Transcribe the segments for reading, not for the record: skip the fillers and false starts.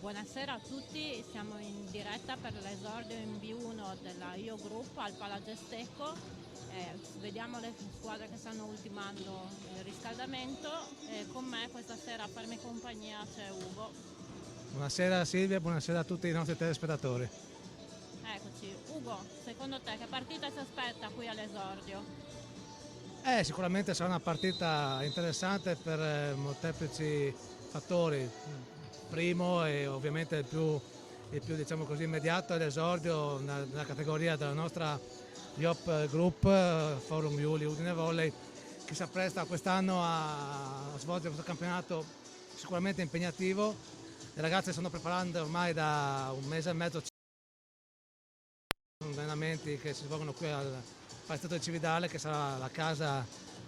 Buonasera a tutti, siamo in diretta per l'esordio in B1 della IO Group al Palagestecco. Vediamo le squadre che stanno ultimando il riscaldamento e con me questa sera a farmi compagnia c'è Ugo. Buonasera Silvia, buonasera a tutti i nostri telespettatori. Eccoci, Ugo, secondo te che partita si aspetta qui all'esordio? Sicuramente sarà una partita interessante per molteplici fattori. Primo e ovviamente il più diciamo così, immediato è l'esordio nella categoria della nostra IOP Group, Forum Iuli Udine Volley, che si appresta quest'anno a svolgere questo campionato sicuramente impegnativo. Le ragazze stanno preparando ormai da un mese e mezzo allenamenti che si svolgono qui al Palazzetto del Cividale, che sarà la casa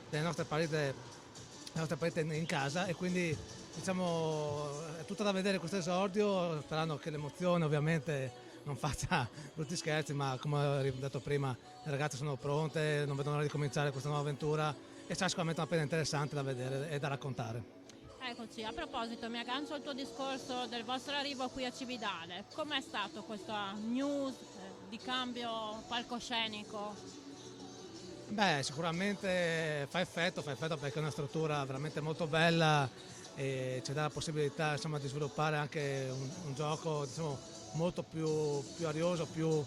delle nostre partite in casa, e quindi diciamo è tutto da vedere questo esordio, sperando che l'emozione ovviamente non faccia brutti scherzi, ma come ho detto prima le ragazze sono pronte, non vedono l'ora di cominciare questa nuova avventura e sarà sicuramente una partita interessante da vedere e da raccontare. Eccoci, a proposito, mi aggancio al tuo discorso del vostro arrivo qui a Cividale. Com'è stato questa news di cambio palcoscenico? Sicuramente fa effetto perché è una struttura veramente molto bella e ci dà la possibilità, insomma, di sviluppare anche un gioco, diciamo, molto più arioso, più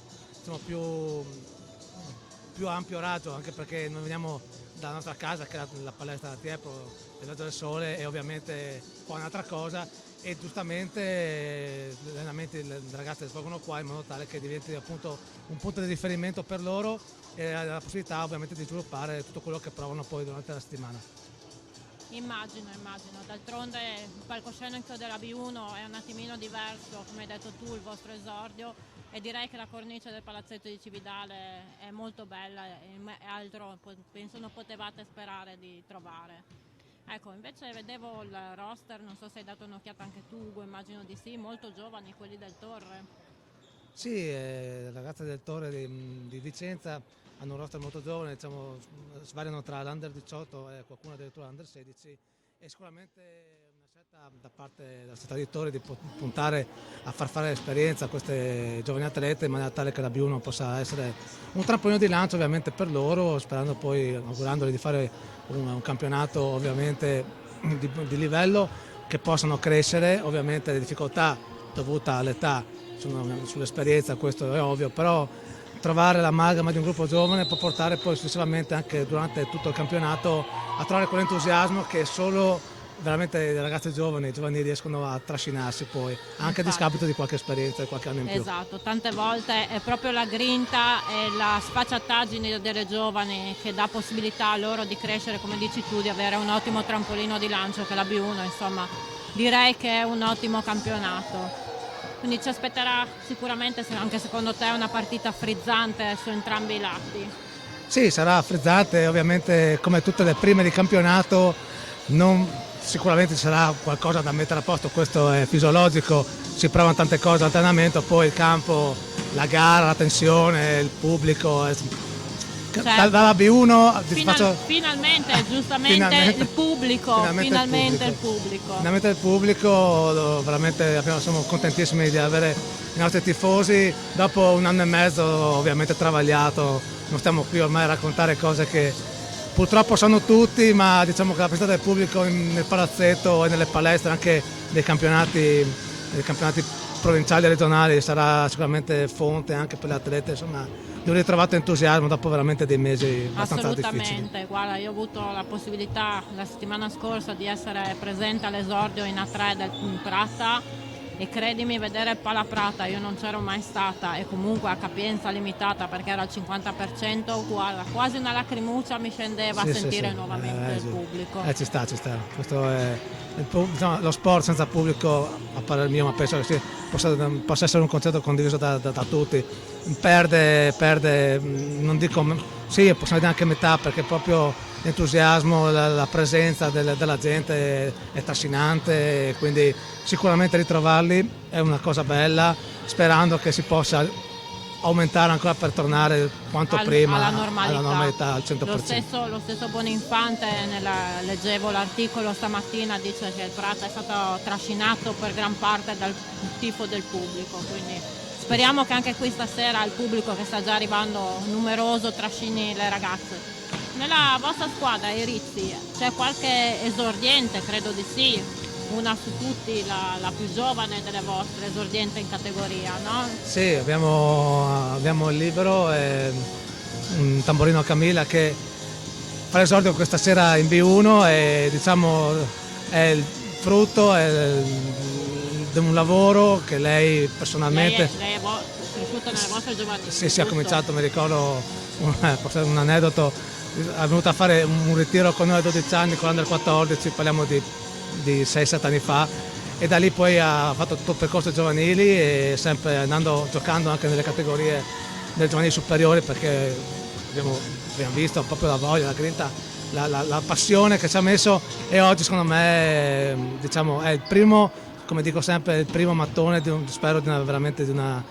ampio raggio, anche perché noi veniamo dalla nostra casa, che è la palestra da Tiepolo del Viaggio del Sole, e ovviamente qua è un'altra cosa, e giustamente gli allenamenti delle ragazze svolgono qua in modo tale che diventi appunto un punto di riferimento per loro e la possibilità ovviamente di sviluppare tutto quello che provano poi durante la settimana. Immagino, d'altronde il palcoscenico della B1 è un attimino diverso, come hai detto tu, il vostro esordio, e direi che la cornice del Palazzetto di Cividale è molto bella e altro penso non potevate sperare di trovare. Ecco, invece vedevo il roster, non so se hai dato un'occhiata anche tu Ugo, immagino di sì, molto giovani quelli del Torre. Sì, le ragazze del Torre di Vicenza hanno un roster molto giovane, diciamo, svariano tra l'Under 18 e qualcuno addirittura l'Under 16, e sicuramente una scelta da parte della società di Torre di puntare a far fare esperienza a queste giovani atlete in maniera tale che la B1 possa essere un trampolino di lancio ovviamente per loro, sperando poi, augurandoli di fare un campionato ovviamente di livello, che possano crescere. Ovviamente le difficoltà dovute all'età sull'esperienza, questo è ovvio, però trovare l'amalgama di un gruppo giovane può portare poi successivamente, anche durante tutto il campionato, a trovare quell'entusiasmo che solo veramente le ragazze giovani, i giovanili riescono a trascinarsi poi, anche a discapito di qualche esperienza e qualche anno in più. Esatto, tante volte è proprio la grinta e la sfacciataggine delle giovani che dà possibilità a loro di crescere, come dici tu, di avere un ottimo trampolino di lancio, che la B1, insomma, direi che è un ottimo campionato. Quindi ci aspetterà sicuramente, anche secondo te, una partita frizzante su entrambi i lati. Sì, sarà frizzante, ovviamente come tutte le prime di campionato, sicuramente ci sarà qualcosa da mettere a posto, questo è fisiologico, si provano tante cose all'allenamento, poi il campo, la gara, la tensione, il pubblico. Certo. Dalla B1 finalmente, giustamente, il pubblico, finalmente il pubblico, veramente siamo contentissimi di avere i nostri tifosi. Dopo un anno e mezzo ovviamente travagliato, non stiamo qui ormai a raccontare cose che purtroppo sanno tutti, ma diciamo che la presenza del pubblico nel palazzetto e nelle palestre, anche dei campionati provinciali e regionali, sarà sicuramente fonte anche per le atlete, insomma, di un ritrovato entusiasmo dopo veramente dei mesi abbastanza difficili. Assolutamente, guarda, io ho avuto la possibilità la settimana scorsa di essere presente all'esordio in A3 del Prata, e credimi, vedere il Pala Prata, io non c'ero mai stata, e comunque a capienza limitata perché era al 50%, guarda, quasi una lacrimuccia mi scendeva a sentire nuovamente il pubblico. Ci sta. Questo è diciamo, lo sport senza pubblico, a parer mio, ma penso che possa essere un concetto condiviso da tutti. Perde, non dico, sì, possiamo dire anche metà, perché proprio l'entusiasmo, la presenza della gente è trascinante, quindi sicuramente ritrovarli è una cosa bella, sperando che si possa aumentare ancora per tornare quanto prima alla alla normalità al 100%. Lo stesso Boninfante, leggevo l'articolo stamattina, dice che il Prato è stato trascinato per gran parte dal tifo del pubblico, quindi speriamo che anche qui stasera il pubblico, che sta già arrivando numeroso, trascini le ragazze. Nella vostra squadra, i Rizzi, c'è qualche esordiente? Credo di sì, una su tutti, la più giovane delle vostre, esordiente in categoria, no? Sì, abbiamo il libero, un tamborino Camilla che fa l'esordio questa sera in B1 e diciamo è il frutto di un lavoro che lei personalmente... Lei è cresciuta nelle vostre giovanili. Sì, ha cominciato, mi ricordo un aneddoto, è venuta a fare un ritiro con noi a 12 anni con l'Under 14, parliamo di 6-7 anni fa, e da lì poi ha fatto tutto il percorso giovanili e sempre giocando anche nelle categorie del giovanili superiori, perché abbiamo visto proprio la voglia, la grinta, la passione che ci ha messo, e oggi secondo me diciamo, è il primo, come dico sempre, il primo mattone spero veramente di una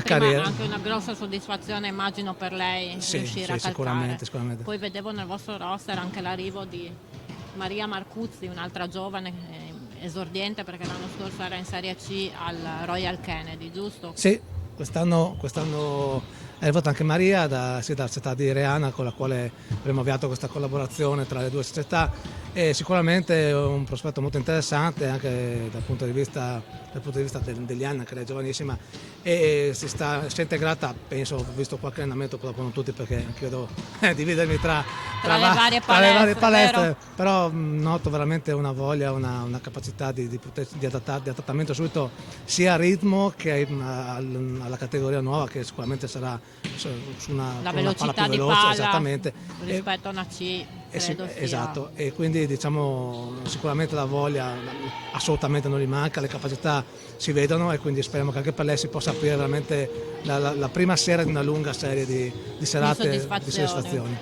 carriera. Anche una grossa soddisfazione immagino per lei, riuscire a calcare. Sicuramente. Poi vedevo nel vostro roster anche l'arrivo di Maria Marcuzzi, un'altra giovane esordiente, perché l'anno scorso era in Serie C al Royal Kennedy, giusto? Sì, quest'anno è arrivata anche Maria dalla città di Reana, con la quale abbiamo avviato questa collaborazione tra le due società, e sicuramente è un prospetto molto interessante anche dal punto di vista degli anni, anche lei è giovanissima, e si è integrata, penso, ho visto qualche allenamento, dopo non tutti perché anche io devo dividermi tra le varie palestre, però noto veramente una voglia, una capacità di adattamento subito sia al ritmo che alla categoria nuova, che sicuramente sarà su la velocità di veloce, palla esattamente, rispetto a una C. Esatto, e quindi diciamo sicuramente la voglia assolutamente non gli manca, le capacità si vedono, e quindi speriamo che anche per lei si possa aprire veramente la prima sera di una lunga serie di serate di soddisfazioni.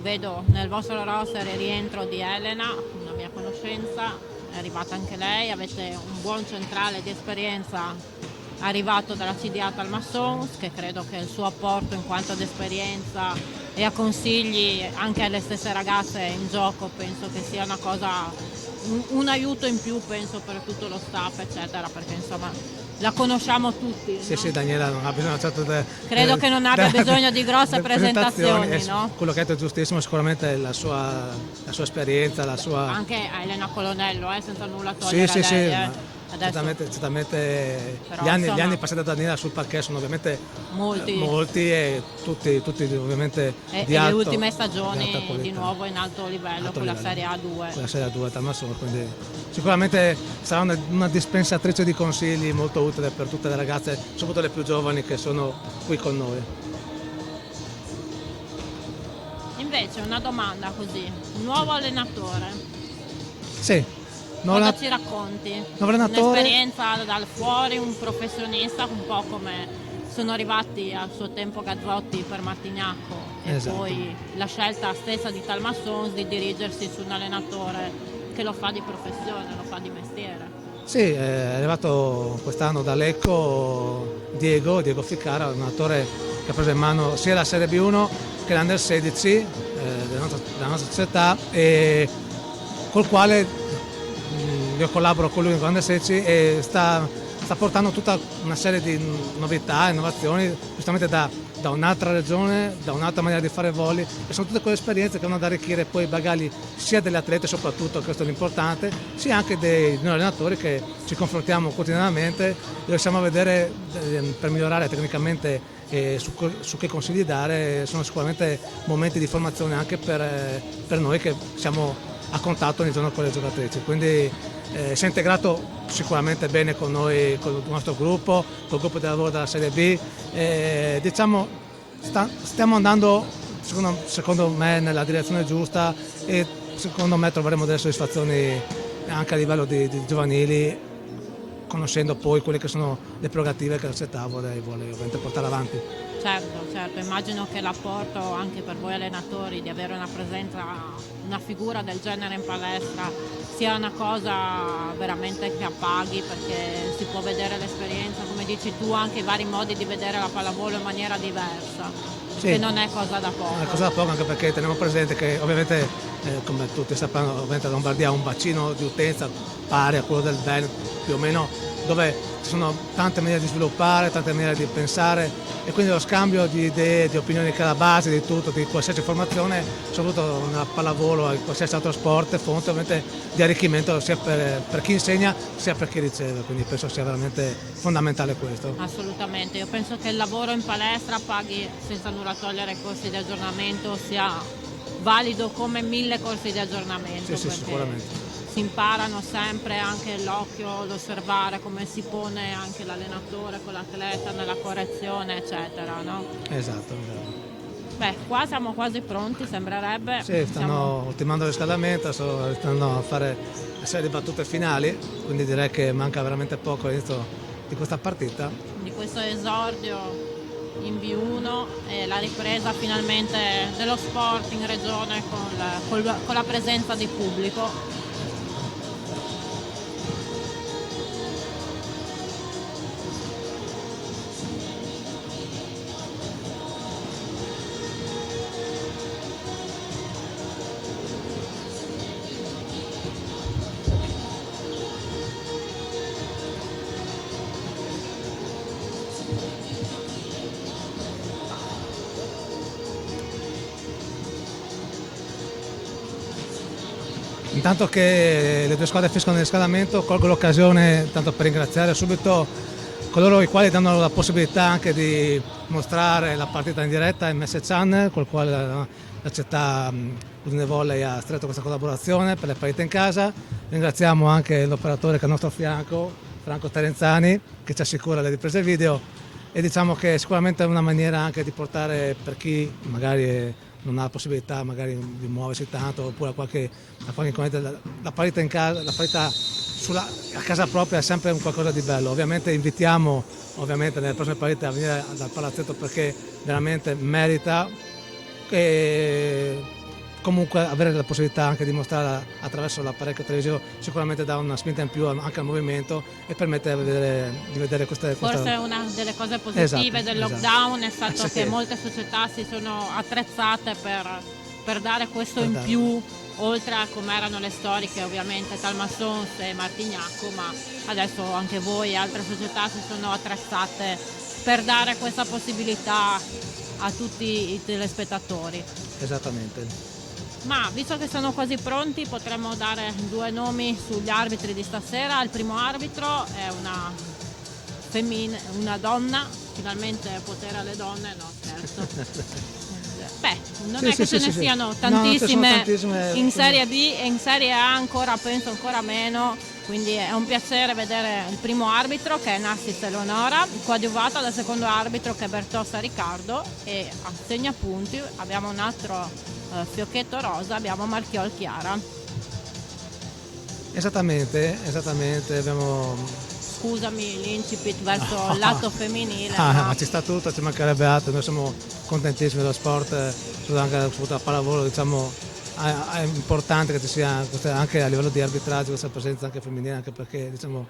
Vedo nel vostro roster il rientro di Elena, una mia conoscenza, è arrivata anche lei, avete un buon centrale di esperienza arrivato dalla CDA Talmassons, che credo che il suo apporto in quanto ad esperienza e a consigli anche alle stesse ragazze in gioco penso che sia una cosa, un aiuto in più, penso, per tutto lo staff eccetera, perché insomma la conosciamo tutti. Sì, no? Sì, Daniela non ha bisogno credo che non abbia bisogno di grosse presentazioni, no? Quello che ha detto è giustissimo, sicuramente la sua esperienza, la sua... Anche a Elena Colonnello, senza nulla togliere a lei. Sì. Certamente gli anni passati da Daniela sul parquet sono ovviamente molti e tutti ovviamente di alto, le ultime stagioni di nuovo in alto livello con la Serie A2. Con la Serie A2 Talmassons, quindi sicuramente sarà una dispensatrice di consigli molto utile per tutte le ragazze, soprattutto le più giovani che sono qui con noi. Invece una domanda così, un nuovo allenatore. Sì. Cosa ci racconti? Un'esperienza dal fuori, un professionista, un po' come sono arrivati al suo tempo Gazzotti per Martignacco, e poi la scelta stessa di Talmassons di dirigersi su un allenatore che lo fa di professione, lo fa di mestiere. Sì, è arrivato quest'anno da Lecco Diego Ficara, un allenatore che ha preso in mano sia la Serie B1 che l'Under 16 della nostra società, e col quale io collaboro con lui in Grande Secci, e sta portando tutta una serie di novità, innovazioni, giustamente da un'altra regione, da un'altra maniera di fare volley, e sono tutte quelle esperienze che vanno ad arricchire poi i bagagli sia degli atleti, soprattutto, questo è l'importante, sia anche dei noi allenatori che ci confrontiamo quotidianamente e riusciamo a vedere per migliorare tecnicamente su che consigli dare. Sono sicuramente momenti di formazione anche per noi che siamo a contatto ogni giorno con le giocatrici, quindi si è integrato sicuramente bene con noi, con il nostro gruppo, col gruppo di lavoro della Serie B, diciamo stiamo andando secondo me nella direzione giusta, e secondo me troveremo delle soddisfazioni anche a livello di giovanili, conoscendo poi quelle che sono le prerogative che la società vuole ovviamente portare avanti. Certo, immagino che l'apporto anche per voi allenatori di avere una presenza, una figura del genere in palestra sia una cosa veramente che appaghi, perché si può vedere l'esperienza, come dici tu, anche i vari modi di vedere la pallavolo in maniera diversa, Sì, che non è cosa da poco. è una cosa da poco, anche perché teniamo presente che ovviamente, come tutti sapranno, ovviamente Lombardia ha un bacino di utenza pari a quello del Veneto, più o meno, dove ci sono tante maniere di sviluppare, tante maniere di pensare, e quindi lo scambio di idee, di opinioni che è la base di tutto, di qualsiasi formazione, soprattutto nella pallavolo e qualsiasi altro sport, è fonte ovviamente di arricchimento sia per chi insegna sia per chi riceve, quindi penso sia veramente fondamentale questo. Assolutamente, io penso che il lavoro in palestra paghi senza nulla togliere ai corsi di aggiornamento, sia valido come 1000 corsi di aggiornamento, Sì, perché sicuramente. si imparano sempre anche l'occhio, l'osservare come si pone anche l'allenatore con l'atleta nella correzione, eccetera, no? Esatto. Beh, qua siamo quasi pronti, sembrerebbe. Sì, stanno ultimando il riscaldamento, stanno a fare le serie di battute finali, quindi direi che manca veramente poco all'inizio di questa partita. Di questo esordio in B1 e la ripresa finalmente dello sport in regione con la presenza di pubblico. Intanto che le due squadre finiscono il riscaldamento, colgo l'occasione tanto per ringraziare subito coloro i quali danno la possibilità anche di mostrare la partita in diretta, MS Channel, col quale la città Udine Volley ha stretto questa collaborazione per le partite in casa. Ringraziamo anche l'operatore che è al nostro fianco, Franco Terenzani, che ci assicura le riprese video, e diciamo che sicuramente è una maniera anche di portare, per chi magari non ha la possibilità magari di muoversi tanto, oppure a qualche inconveniente, la partita in casa, la partita a casa propria è sempre un qualcosa di bello. Ovviamente invitiamo nelle prossime partite a venire dal palazzetto, perché veramente merita, e comunque avere la possibilità anche di mostrare attraverso l'apparecchio televisivo sicuramente dà una spinta in più anche al movimento e permette di vedere queste. Forse una delle cose positive del lockdown è stato che molte società si sono attrezzate per dare questo in più, oltre a come erano le storiche ovviamente Talmassons e Martignacco, ma adesso anche voi e altre società si sono attrezzate per dare questa possibilità a tutti i telespettatori. Esattamente. Ma visto che sono quasi pronti, potremmo dare 2 nomi sugli arbitri di stasera. Il primo arbitro è una donna, finalmente potere alle donne, no scherzo. Beh, non è che ce ne siano tantissime in Serie B e in Serie A penso ancora meno, quindi è un piacere vedere il primo arbitro, che è Nassis Eleonora, coadiuvato dal secondo arbitro, che è Bertossa Riccardo, e a segnapunti abbiamo un altro fiocchetto rosa, abbiamo Marchiol Chiara. Esattamente, abbiamo... Scusami l'incipit verso il lato femminile. Ma ci sta tutto, ci mancherebbe altro, noi siamo contentissimi dello sport, soprattutto a pallavolo, diciamo, è importante che ci sia anche a livello di arbitraggio questa presenza anche femminile, anche perché diciamo,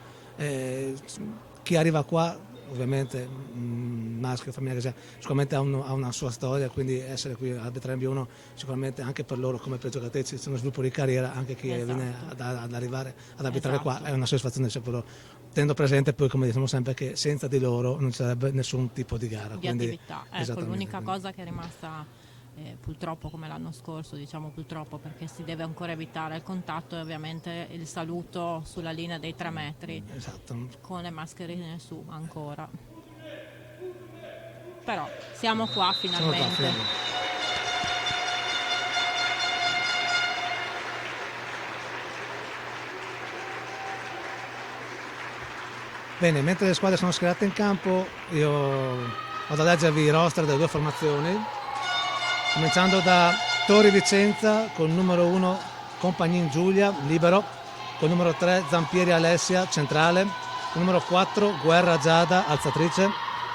chi arriva qua ovviamente maschio o femminile che sia, sicuramente ha una sua storia, quindi essere qui a arbitrare in B1 sicuramente anche per loro come per giocatrici c'è uno sviluppo di carriera, anche chi viene ad arrivare ad arbitrare qua è una soddisfazione per loro, tenendo presente poi, come diciamo sempre, che senza di loro non ci sarebbe nessun tipo di gara, di attività. Ecco, l'unica cosa che è rimasta purtroppo come l'anno scorso, diciamo purtroppo perché si deve ancora evitare il contatto, e ovviamente il saluto sulla linea dei 3 metri, con le mascherine su ancora, però siamo qua finalmente. Bene, mentre le squadre sono schierate in campo, io vado a leggervi i roster delle 2 formazioni, cominciando da Tori Vicenza con numero 1 Compagnin Giulia, libero, con numero 3 Zampieri Alessia, centrale, con numero 4 Guerra Giada, alzatrice,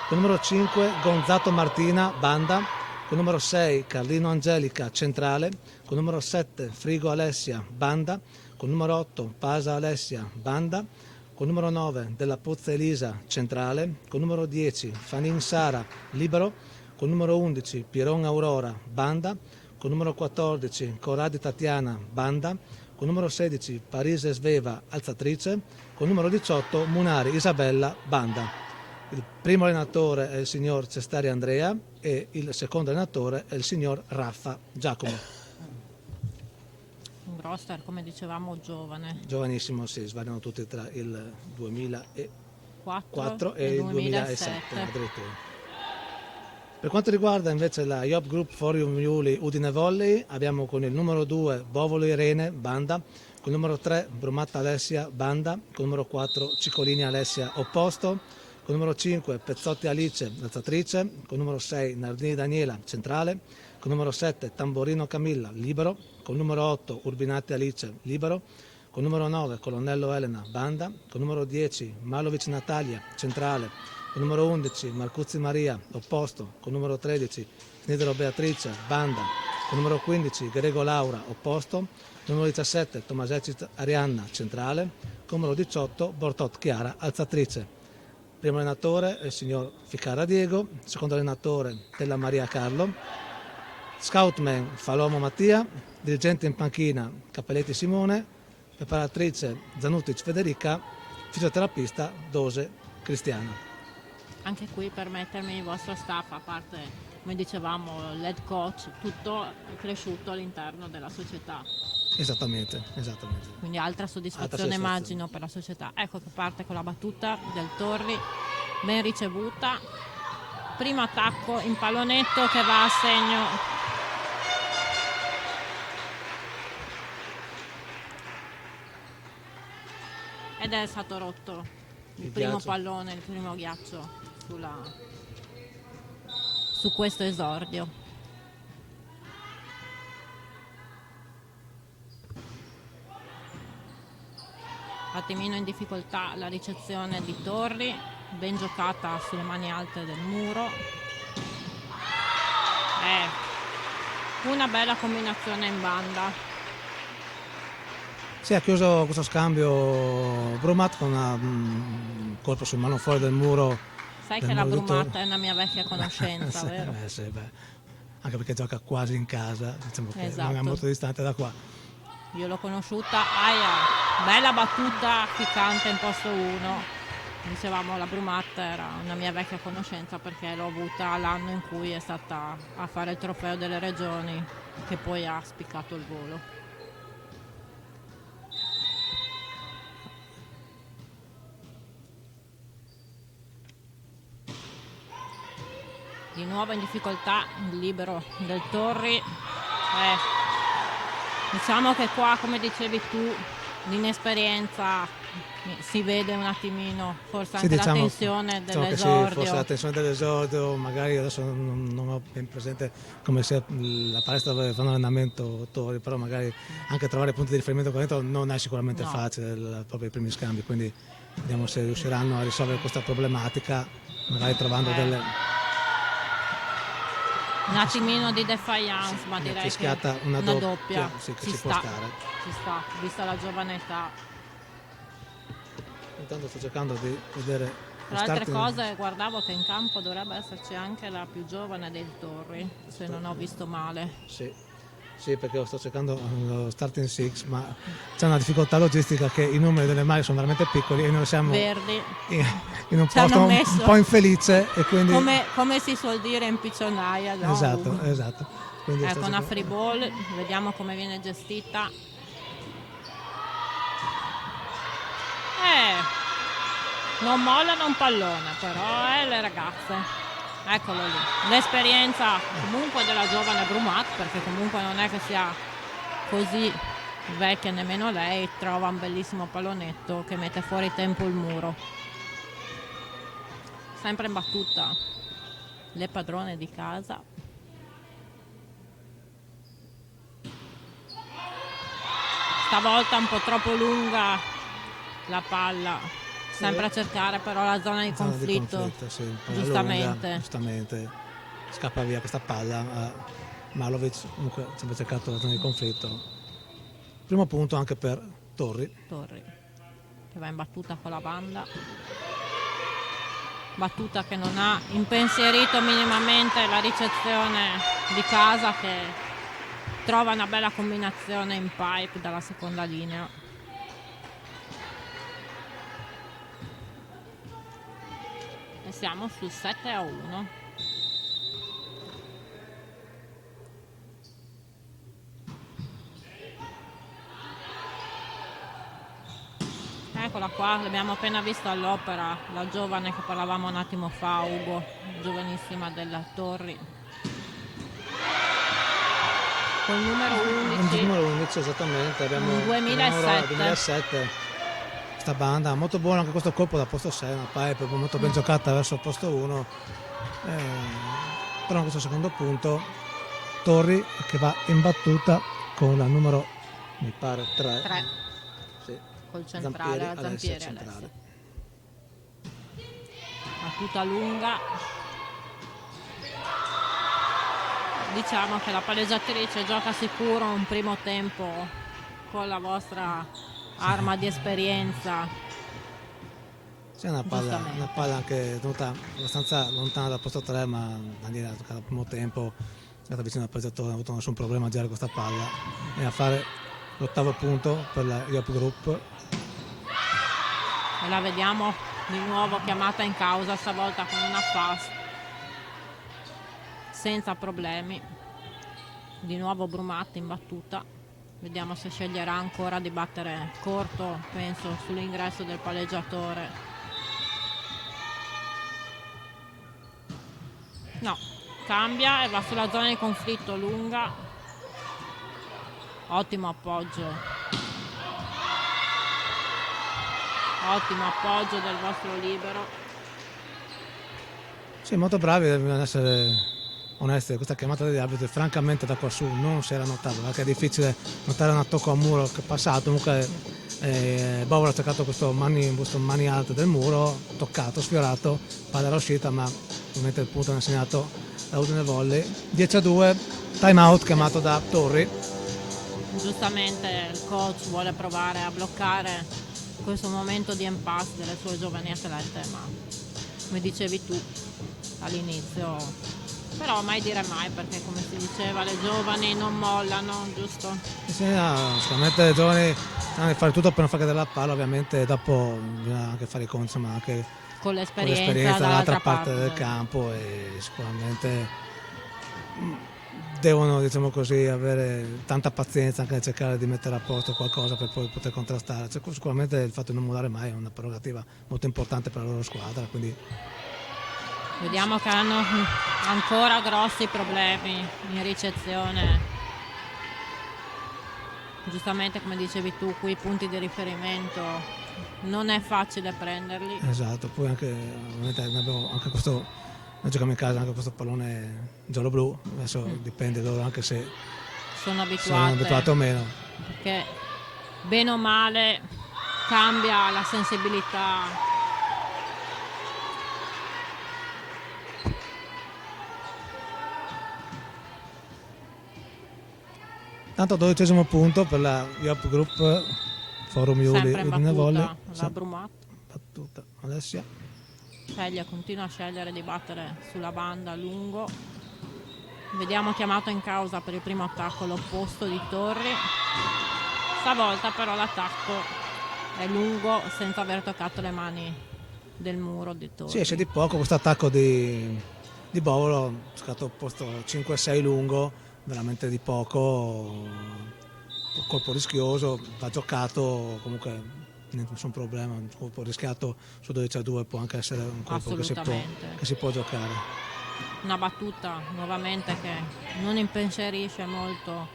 con numero 5 Gonzato Martina, banda, con numero 6 Carlino Angelica, centrale, con numero 7 Frigo Alessia, banda, con il numero 8 Pasa Alessia, banda, con il numero 9 Della Pozza Elisa, centrale, con il numero 10 Fanin Sara, libero, con il numero 11 Pieron Aurora, banda, con il numero 14 Corradi Tatiana, banda, con il numero 16 Parise Sveva, alzatrice, con il numero 18 Munari Isabella, banda. Il primo allenatore è il signor Cestari Andrea e il secondo allenatore è il signor Raffa Giacomo. Un roster, come dicevamo, giovane. Giovanissimo, sì, svariano tutti tra il 2004 e il 2007 addirittura. Per quanto riguarda invece la Job Group Forum Iuli Udine Volley, abbiamo con il numero 2 Bovolo Irene, banda, con il numero 3 Brumatta Alessia, banda, con il numero 4 Cicolini Alessia, opposto, con il numero 5 Pezzotti Alice, alzatrice, con il numero 6 Nardini Daniela, centrale, con il numero 7 Tamborino Camilla, libero, con il numero 8 Urbinati Alice, libero, con il numero 9 Colonnello Elena, banda, con il numero 10 Malovic Natalia, centrale, con il numero 11 Marcuzzi Maria, opposto, con il numero 13 Snidero Beatrice, banda, con il numero 15 Grego Laura, opposto, con il numero 17 Tomasecic Arianna, centrale, con il numero 18 Bortot Chiara, alzatrice. Primo allenatore è il signor Ficara Diego, secondo allenatore Della Maria Carlo, scoutman Falomo Mattia, dirigente in panchina Cappelletti Simone, preparatrice Zanutic Federica, fisioterapista Dose Cristiana. Anche qui, permettermi, il vostro staff, a parte, come dicevamo, l'head coach, tutto è cresciuto all'interno della società. Esattamente. Quindi altra soddisfazione immagino per la società. Ecco che parte con la battuta del Torri, ben ricevuta. Primo attacco in pallonetto che va a segno. Ed è stato rotto il primo ghiaccio. pallone, il primo ghiaccio su questo esordio. Attimino in difficoltà la ricezione di Torri, ben giocata sulle mani alte del muro. Una bella combinazione in banda. Si è chiuso questo scambio Brumat con un colpo sul mano fuori del muro. Sai che la Brumat è una mia vecchia conoscenza, vero? Sì, anche perché gioca quasi in casa, diciamo che Esatto. non è molto distante da qua. Io l'ho conosciuta, bella battuta ficcante in posto 1. Dicevamo, la Brumat era una mia vecchia conoscenza perché l'ho avuta l'anno in cui è stata a fare il trofeo delle regioni, che poi ha spiccato il volo. Di nuovo in difficoltà il libero del Torri. Diciamo che qua, come dicevi tu, l'inesperienza si vede un attimino, forse anche la tensione dell'esordio. Sì, forse la tensione dell'esordio, magari adesso non ho ben presente come sia la palestra dove fanno allenamento Torri, però magari anche trovare punti di riferimento qua dentro non è sicuramente facile proprio i primi scambi, quindi vediamo se riusciranno a risolvere questa problematica, magari trovando un attimino di defiance, ma direi che una doppia sì, che ci può stare. Ci sta, vista la giovane età. Intanto sto cercando di vedere. Tra le altre cose guardavo che in campo dovrebbe esserci anche la più giovane del Torri, se non ho visto male. Sì, perché sto cercando lo starting six, ma c'è una difficoltà logistica che i numeri delle maglie sono veramente piccoli e noi siamo verdi in un posto un po' infelice e quindi come si suol dire in piccionaia, no? Esatto. Quindi ecco una free ball, vediamo come viene gestita. Non mollano un pallone, però le ragazze. Eccolo lì, l'esperienza comunque della giovane Brumat, perché comunque non è che sia così vecchia nemmeno lei, trova un bellissimo pallonetto che mette fuori tempo il muro. Sempre in battuta le padrone di casa. Stavolta un po' troppo lunga la palla. Sempre a cercare però la zona di conflitto, sì, giustamente scappa via questa palla. Malovic comunque sempre cercato la zona di conflitto. Primo punto anche per Torri. Che va in battuta con la banda, battuta che non ha impensierito minimamente la ricezione di casa, che trova una bella combinazione in pipe dalla seconda linea. E siamo sul 7-1. Eccola qua, l'abbiamo appena vista all'opera, la giovane che parlavamo un attimo fa, Ugo, giovanissima della Torri. Col numero 11. Il numero 11 esattamente, abbiamo 2007. Questa banda, molto buona anche questo colpo da posto 6, una pipe molto ben giocata verso il posto 1. Però in questo secondo punto Torri che va in battuta con la numero, mi pare 3. Col centrale, la Zampieri Alessia. Battuta lunga. Diciamo che la palleggiatrice gioca sicuro un primo tempo con la vostra arma di esperienza. C'è una palla anche tenuta abbastanza lontana dal posto 3, ma Daniela ha toccato al primo tempo, è stata vicino al palleggiatore, non ha avuto nessun problema a girare questa palla e a fare l'8° punto per la Yop Group. E la vediamo di nuovo chiamata in causa, stavolta con una fast senza problemi. Di nuovo Brumatti in battuta, vediamo se sceglierà ancora di battere corto, penso sull'ingresso del palleggiatore. No, cambia e va sulla zona di conflitto lunga. Ottimo appoggio del vostro libero. Sì, molto bravi, bisogna essere onesti, questa chiamata degli arbitri francamente da quassù non si era notata, perché è difficile notare un attacco a muro che è passato. Comunque Bauer ha cercato questo mani alte del muro, toccato, sfiorato, palla era uscita, ma ovviamente il punto ne ha segnato la Udine Volley. 10-2, time out chiamato da Torri. Giustamente il coach vuole provare a bloccare questo momento di impasse delle sue giovani atlete, ma come dicevi tu all'inizio, però mai dire mai, perché come si diceva le giovani non mollano, giusto? Sì, sicuramente le giovani hanno di fare tutto per non far cadere la palla, ovviamente dopo bisogna anche fare i conti, insomma, anche con l'esperienza dall'altra parte del campo, e sicuramente devono, diciamo così, avere tanta pazienza anche nel cercare di mettere a posto qualcosa per poi poter contrastare. Sicuramente il fatto di non mollare mai è una prerogativa molto importante per la loro squadra, quindi vediamo che hanno ancora grossi problemi in ricezione. Giustamente come dicevi tu, qui i punti di riferimento non è facile prenderli. Esatto, poi anche ovviamente abbiamo anche questo, noi giochiamo in casa anche questo pallone giallo-blu, adesso dipende loro anche se sono abituate o meno. Perché bene o male cambia la sensibilità. Tanto 12° punto per la Yop Group, Forum Iuli Udine Volley. La Brumatti. Battuta Alessia. Continua a scegliere di battere sulla banda lungo. Vediamo chiamato in causa per il primo attacco l'opposto di Torri. Stavolta però l'attacco è lungo senza aver toccato le mani del muro di Torri. Sì, esce di poco questo attacco di Bovolo, ha scatto posto 5-6 lungo, veramente di poco, colpo rischioso, va giocato, comunque nessun problema, un colpo rischiato su 12-2 può anche essere un colpo che si può giocare. Una battuta nuovamente che non impensierisce molto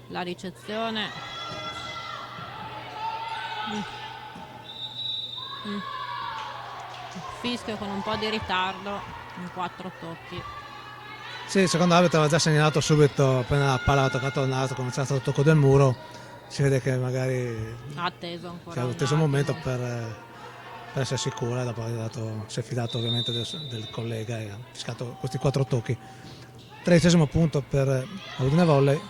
la ricezione. Fischio con un po' di ritardo in 4 tocchi. Sì, il secondo arbitro aveva già segnalato subito, appena la palla ha toccato il naso, come c'è stato il tocco del muro, si vede che magari ha atteso ancora, ha atteso un momento per essere sicura, dopo si è fidato ovviamente del collega e ha fiscato questi 4 tocchi. 13° punto per Udine Volley.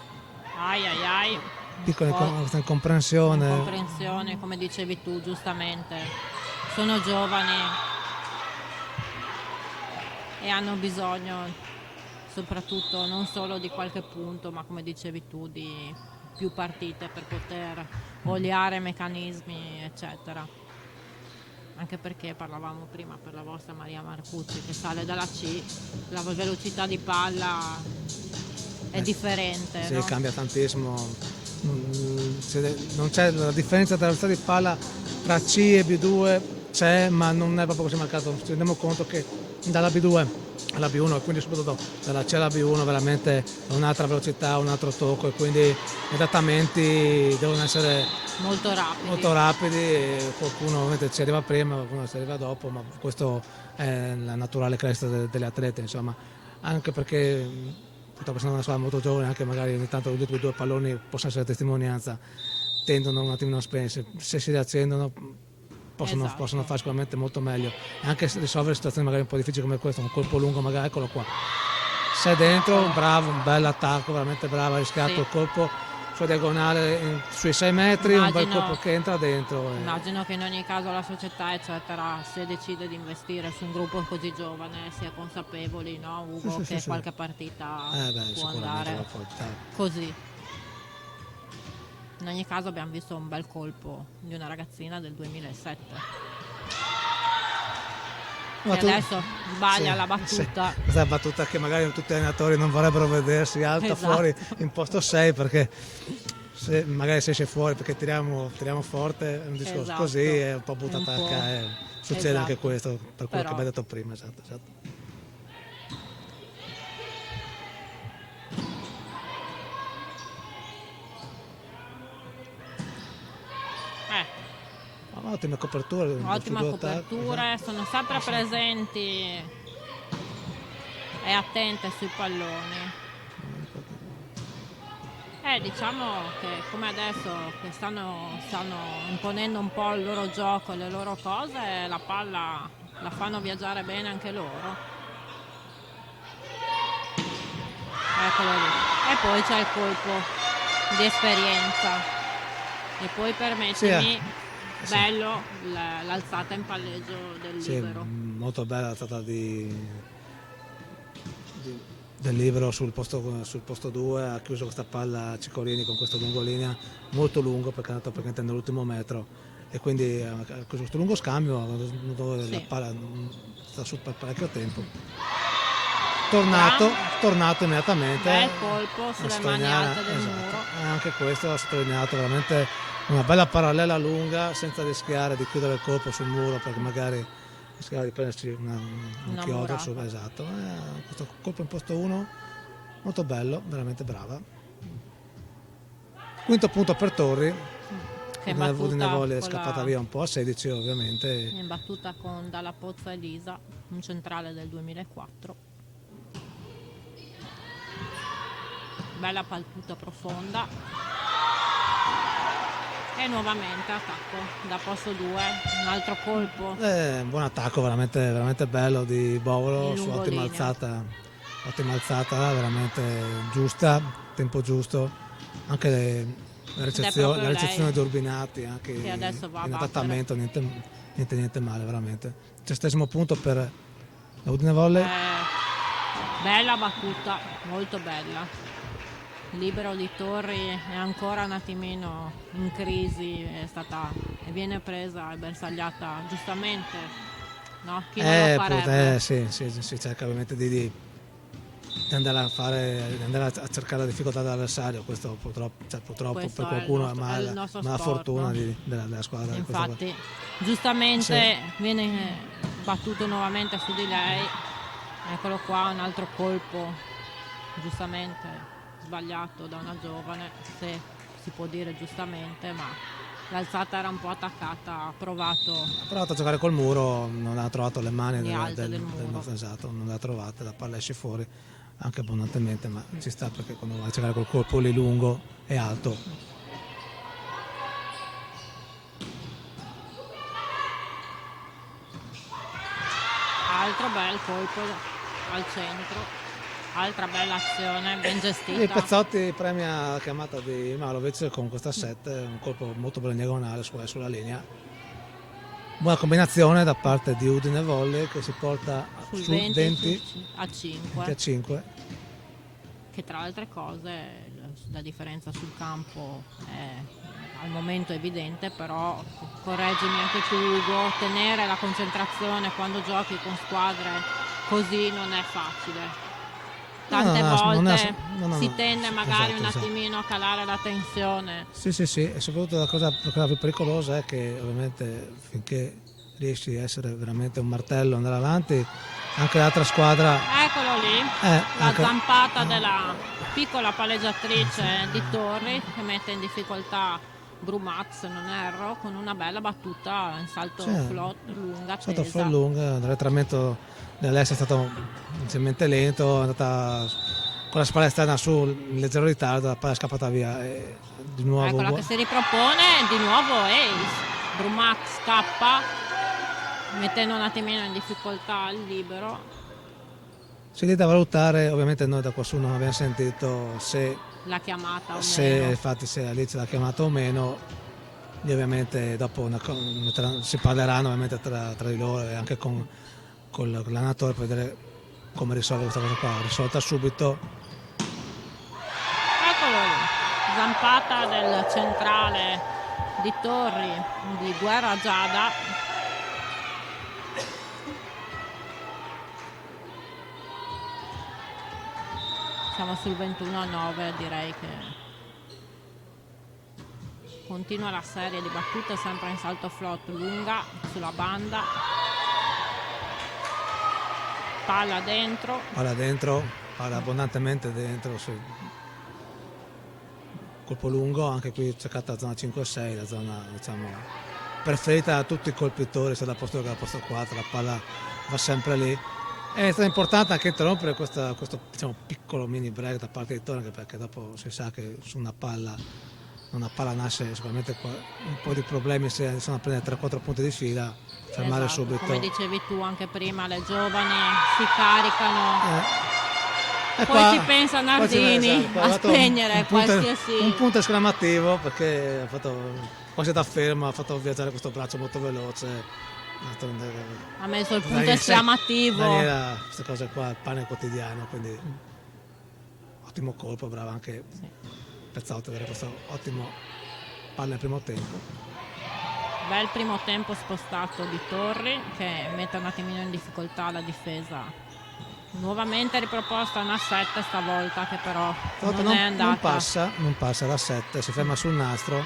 Ai ai ai, piccole incomprensione. Incomprensione, come dicevi tu giustamente, sono giovani e hanno bisogno soprattutto non solo di qualche punto, ma come dicevi tu di più partite per poter oliare meccanismi eccetera. Anche perché parlavamo prima per la vostra Maria Marcucci che sale dalla C, la velocità di palla è differente, sì, no? cambia tantissimo. Non c'è la differenza tra la velocità di palla tra C e B2 c'è, ma non è proprio così marcato. Ci rendiamo conto che dalla B2 alla B1 e quindi soprattutto dalla C alla B1 veramente è un'altra velocità, un altro tocco, e quindi gli adattamenti devono essere molto rapidi, e qualcuno ovviamente ci arriva prima, qualcuno ci arriva dopo, ma questo è la naturale crescita delle atlete, insomma, anche perché purtroppo essendo una squadra molto giovane, anche magari ogni tanto gli ultimi due palloni possono essere testimonianza, tendono un attimino a spengere, se si riaccendono possono fare sicuramente molto meglio, e anche risolvere situazioni magari un po' difficili come questo, un colpo lungo magari, eccolo qua, sei dentro, bravo, un bel attacco, veramente bravo, ha rischiato il colpo sua diagonale sui 6 metri, un bel colpo che entra dentro. Immagino che in ogni caso la società eccetera, se decide di investire su un gruppo così giovane, sia consapevoli, no Ugo, che qualche partita può andare così. In ogni caso abbiamo visto un bel colpo di una ragazzina del 2007 che adesso sbaglia la battuta. Questa battuta che magari tutti gli allenatori non vorrebbero vedersi alta fuori in posto 6, perché magari se esce fuori perché tiriamo forte, è un discorso così, è un po' buttata a caso, succede anche questo, per quello che abbiamo detto prima. Esatto. Ottime coperture, sono sempre presenti e attente sui palloni. Diciamo che come adesso che stanno imponendo un po' il loro gioco, le loro cose, la palla la fanno viaggiare bene anche loro. Eccolo lì. E poi c'è il colpo di esperienza. E poi permettimi, bello l'alzata in palleggio del libero. Molto bella l'alzata del libero sul posto 2, ha chiuso questa palla Ciccolini con questo lungolinea molto lungo, perché è andato praticamente nell'ultimo metro, e quindi ha chiuso questo lungo scambio dove la palla sta su per parecchio tempo. Tornato immediatamente. Bel colpo sulle mani alte del muro. Anche questo ha sottolineato veramente una bella parallela lunga, senza rischiare di chiudere il colpo sul muro, perché magari rischiava di prendersi un chiodo. Esatto. Questo colpo in posto 1 molto bello, veramente brava. Quinto punto per Torri, che Udinevole è scappata via un po' a 16 ovviamente. In battuta con Dalla Pozza Elisa, un centrale del 2004. Bella battuta profonda. E nuovamente attacco da posto 2, un altro colpo. Un buon attacco veramente bello di Bovolo, su ottima alzata, veramente giusta, tempo giusto, anche la ricezione di Urbinati, anche in adattamento, niente male veramente. 30° punto per Udine Volley. Bella battuta, molto bella. Libero di Torri è ancora un attimino in crisi, viene presa e bersagliata giustamente, no? Chi non lo farebbe? Sì, cerca ovviamente di andare a cercare la difficoltà dell'avversario, questo purtroppo per qualcuno è la fortuna della squadra. Infatti giustamente viene battuto nuovamente su di lei, eccolo qua, un altro colpo giustamente sbagliato da una giovane, se si può dire giustamente, ma l'alzata era un po' attaccata, ha provato a giocare col muro, non ha trovato le mani del muro. Esatto, non le ha trovate, la palla esce fuori anche abbondantemente, ma ci sta, perché quando vai a giocare col colpo lì lungo e alto. Altro bel colpo al centro. Altra bella azione, ben gestita. E Pezzotti premia la chiamata di Malovic con questa 7, un colpo molto bello in diagonale sulla linea. Buona combinazione da parte di Udine Volley che si porta sul su 20 a a 5. 5. Che tra le altre cose la differenza sul campo è al momento evidente, però correggimi anche tu Ugo, tenere la concentrazione quando giochi con squadre così non è facile. Tante volte si tende magari un attimino a calare la tensione. Sì, e soprattutto la cosa più pericolosa è che ovviamente finché riesci a essere veramente un martello, andare avanti, anche l'altra squadra... Eccolo lì, la zampata della piccola palleggiatrice di Torri che mette in difficoltà Brumaz, se non erro, con una bella battuta in salto float lunga tesa. Salto float lunga, il retramento dell'Est è stato inizialmente lento, è andata con la spalla esterna su in leggero ritardo, la palla è scappata via e di nuovo... Eccola che si ripropone, di nuovo Ace, Brumaz scappa mettendo un attimino in difficoltà il libero. Si deve valutare, ovviamente noi da qualcuno non abbiamo sentito se la chiamata o meno. Infatti se Alice l'ha chiamata o meno, lì ovviamente dopo si parleranno ovviamente tra di loro e anche con l'allenatore per vedere come risolvere questa cosa qua, risolta subito. Eccolo lì, zampata del centrale di Torri di Guerra Giada. Siamo sul 21-9, direi che continua la serie di battute sempre in salto float lunga sulla banda. Palla dentro, palla abbondantemente dentro, sì. Colpo lungo, anche qui cercata la zona 5-6, la zona diciamo preferita da tutti i colpitori, sia da posto che da posto 4, la palla va sempre lì. È stato importante anche interrompere questo diciamo, piccolo mini break da parte di Torre, anche perché dopo si sa che su una palla nasce sicuramente un po' di problemi se iniziano a prendere 3-4 punti di fila, fermare subito. Come dicevi tu anche prima, le giovani si caricano. Poi qua, ci pensa Nardini a spegnere qualsiasi... Un punto esclamativo perché quasi da fermo, ha fatto viaggiare questo braccio molto veloce. Ha messo il punto esclamativo. Queste cose qua, il pane quotidiano, quindi ottimo colpo, bravo anche Pezzotti avere questo ottimo palla nel primo tempo. Bel primo tempo spostato di Torri che mette un attimino in difficoltà la difesa. Nuovamente riproposta una 7 stavolta che però non è andata. Non passa la 7, si ferma sul nastro.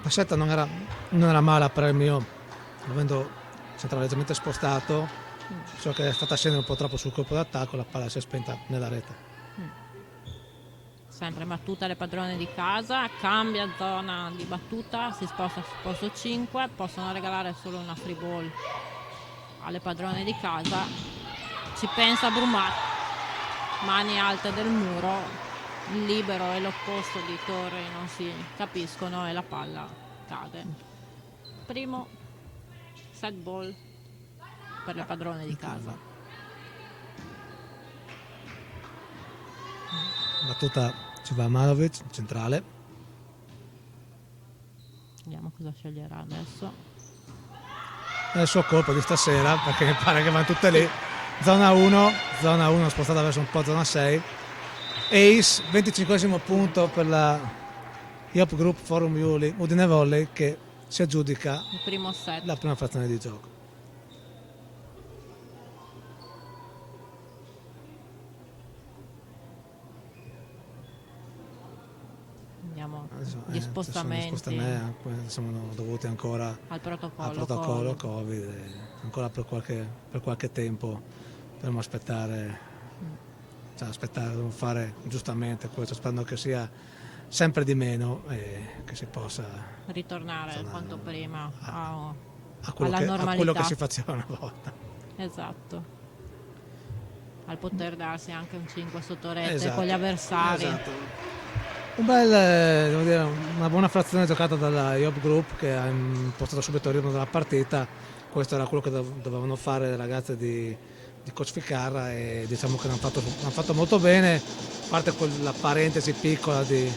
La 7 non era male per il mio, avendo centrale leggermente spostato, so che è stata scendere un po' troppo sul colpo d'attacco, la palla si è spenta nella rete. Sempre battuta le padrone di casa, cambia zona di battuta, si sposta sul posto 5, possono regalare solo una free ball alle padrone di casa. Ci pensa Brumat, mani alte del muro, il libero e l'opposto di Torri non si capiscono e la palla cade. Primo set ball per le padrone di casa. Battuta ci va Malovic, centrale. Vediamo cosa sceglierà adesso. È il suo colpo di stasera perché mi pare che vanno tutte lì. Zona 1 spostata verso un po' zona 6. Ace, 25esimo punto per la Iop Group Forum Udine Volley che si aggiudica il primo set. La prima frazione di gioco. Andiamo gli spostamenti. Sono dovuti ancora al protocollo Covid. Ancora per qualche tempo dobbiamo aspettare, dobbiamo fare giustamente questo, sperando che sia sempre di meno e che si possa ritornare quanto prima alla normalità, a quello che si faceva una volta. Esatto, al poter darsi anche un 5 sotto rete con gli avversari. Esatto. Devo dire, una buona frazione giocata dalla Iop Group che ha impostato subito il ritmo della partita. Questo era quello che dovevano fare le ragazze di di Coach Ficarra, e diciamo che l'hanno fatto molto bene, a parte quella parentesi piccola del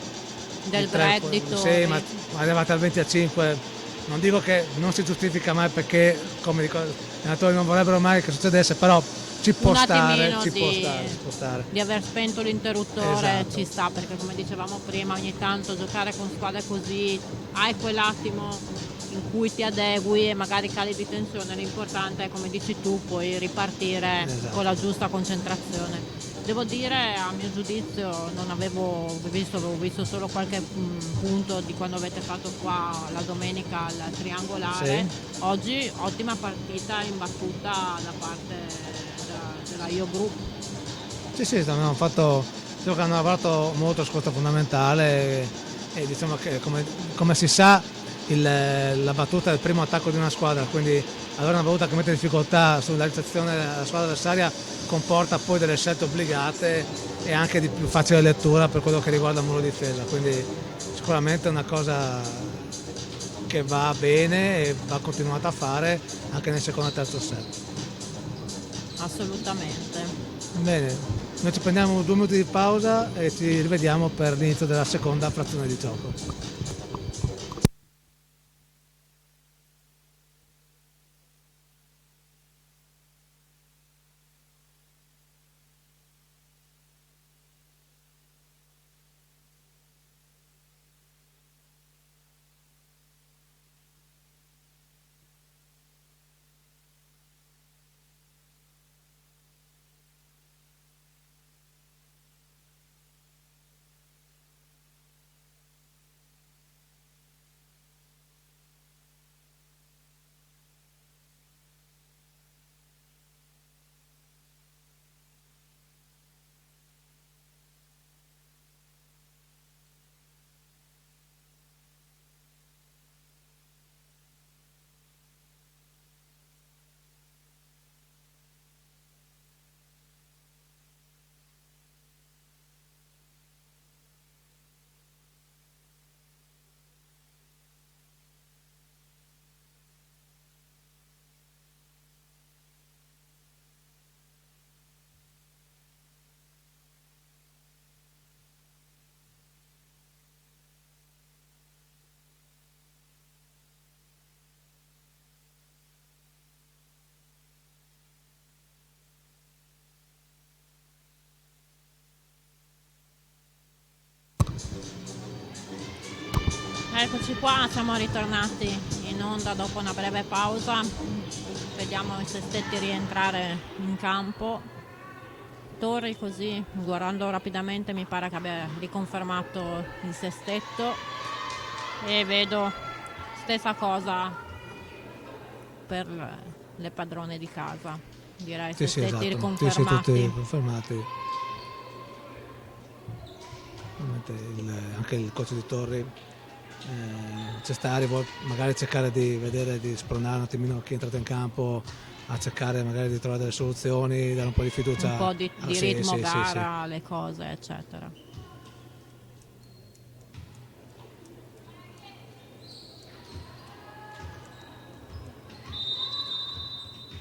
di tre, break di sì, Torri. ma arrivati al 20 a 5, non dico che non si giustifica mai, perché come dico, gli allenatori non vorrebbero mai che succedesse, però ci può Un stare, attimino ci può stare. di aver spento l'interruttore Esatto. ci sta, perché come dicevamo prima, ogni tanto giocare con squadre così hai quell'attimo in cui ti adegui e magari cali di tensione. L'importante è, come dici tu, puoi ripartire Esatto. con la giusta concentrazione. Devo dire, a mio giudizio, non avevo visto solo qualche punto di quando avete fatto qua la domenica al triangolare. Sì. Oggi ottima partita imbattuta da parte della Io Group. Sì, hanno fatto, diciamo che hanno lavorato molto a scorta fondamentale, e diciamo che come si sa la battuta è il primo attacco di una squadra, quindi avere una battuta che mette in difficoltà sulla realizzazione della squadra avversaria comporta poi delle scelte obbligate e anche di più facile lettura per quello che riguarda il muro di difesa, quindi sicuramente è una cosa che va bene e va continuata a fare anche nel secondo e terzo set. Assolutamente. Bene, noi ci prendiamo 2 minuti di pausa e ci rivediamo per l'inizio della seconda frazione di gioco. Eccoci qua, siamo ritornati in onda dopo una breve pausa. Vediamo i sestetti rientrare in campo. Torri, così guardando rapidamente, mi pare che abbia riconfermato il sestetto, e vedo stessa cosa per le padrone di casa, direi Sì, sestetti esatto. riconfermati. Tutti confermati. Anche il coach di Torri c'è stare, vuole magari cercare di vedere, di spronare un attimino chi è entrato in campo a cercare magari di trovare delle soluzioni, dare un po' di fiducia, Un po' di sì, ritmo, sì, gara, le cose, eccetera.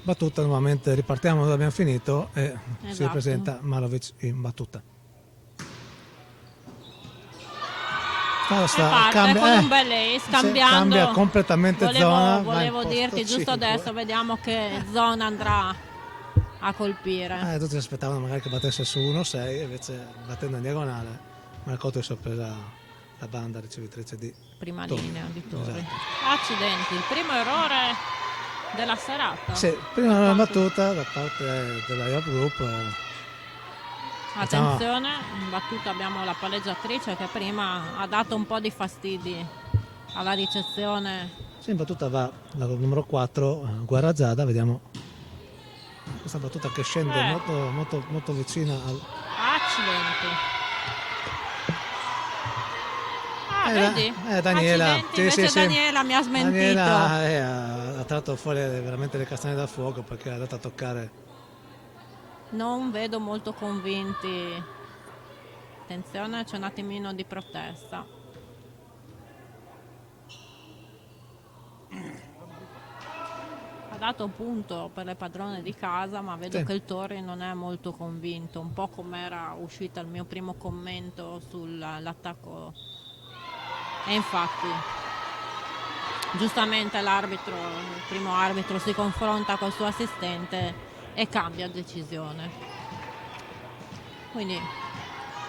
Battuta, nuovamente ripartiamo dove abbiamo finito e si Esatto. presenta Malovic in battuta. Parte con un bel ace, cambiando. Cambia completamente zona. Volevo dirti giusto 5. adesso, vediamo che zona andrà a colpire. Tutti si aspettavano magari che battesse su 1-6, invece battendo in diagonale Marcotto si è presa la banda ricevitrice di Prima Torri. linea di Torri. Esatto. Accidenti, il primo errore della serata. Sì, prima una battuta da parte della York Group. Attenzione, in battuta abbiamo la palleggiatrice che prima ha dato un po' di fastidi alla ricezione. Sì, in battuta va la numero 4, Guerrazada, vediamo questa battuta che scende molto vicina al... Accidenti. Vedi? Daniela. Accidenti, invece Daniela mi ha smentito. Daniela ha tratto fuori veramente le castagne dal fuoco, perché è andata a toccare. Non vedo molto convinti. Attenzione, c'è un attimino di protesta. dato punto per le padrone di casa, ma vedo Sì. che il Torri non è molto convinto, un po' come era uscita il mio primo commento sull'attacco. E infatti giustamente il primo arbitro si confronta col suo assistente e cambia decisione. Quindi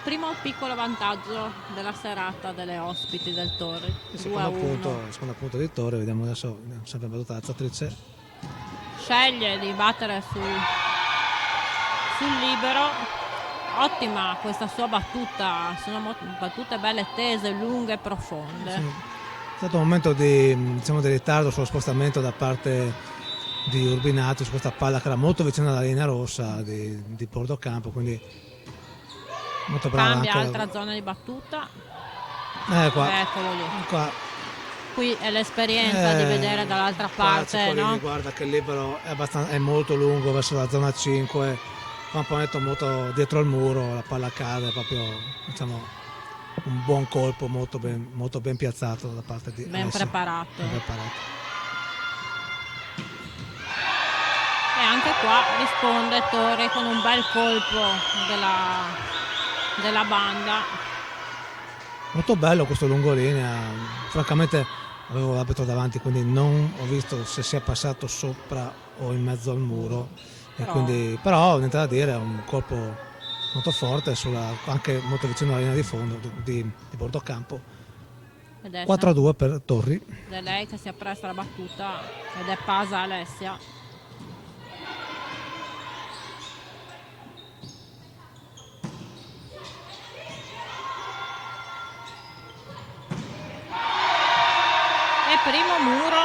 primo piccolo vantaggio della serata delle ospiti del Torri, Il 2-1. secondo punto di Torre, vediamo adesso, sempre valutazzatrice. Sceglie di battere sul libero. Ottima questa sua battuta, sono battute belle tese, lunghe e profonde. Sì. È stato un momento di ritardo sullo spostamento da parte di Urbinati su questa palla che era molto vicina alla linea rossa di Bordocampo, quindi molto brava. Cambia anche altra zona di battuta. Qua. Eccolo lì. Qua. Qui è l'esperienza di vedere dall'altra parte, no? Guarda che il libero è molto lungo verso la zona 5, fa un ponetto molto dietro al muro, la palla cade, proprio un buon colpo molto ben piazzato da parte di Ben Alessia. preparato. Ben preparato. E anche qua risponde Torri con un bel colpo della banda. Molto bello questo lungolinea, francamente avevo l'arbitro davanti, quindi non ho visto se sia passato sopra o in mezzo al muro, però niente da dire, è un colpo molto forte, anche molto vicino alla linea di fondo di Bordocampo. 4-2 per Torri. Ed è lei che si appresta alla battuta ed è Pasa Alessia. Primo muro